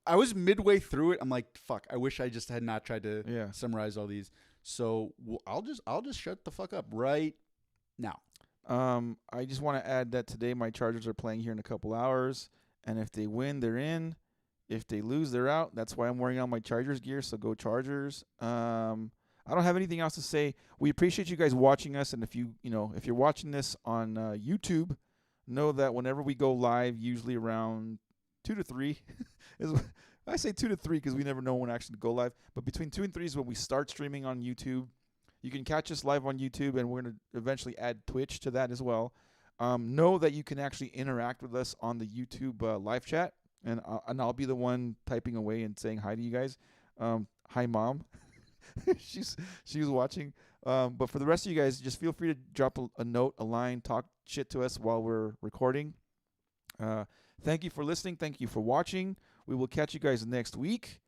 I was midway through it. I'm like, fuck. I wish I just had not tried to summarize all these. So I'll just shut the fuck up right now. I just want to add that today my Chargers are playing here in a couple hours, and if they win, they're in. If they lose, they're out. That's why I'm wearing all my Chargers gear. So go Chargers. I don't have anything else to say. We appreciate you guys watching us, and if you're watching this on YouTube, know that whenever we go live, usually around 2 to 3, I say 2 to 3 because we never know when actually to go live. But between 2 and 3 is when we start streaming on YouTube. You can catch us live on YouTube, and we're going to eventually add Twitch to that as well. Know that you can actually interact with us on the YouTube live chat, and I'll be the one typing away and saying hi to you guys. Hi, Mom. she was watching. But for the rest of you guys, just feel free to drop a note, a line, talk shit to us while we're recording. Thank you for listening. Thank you for watching. We will catch you guys next week.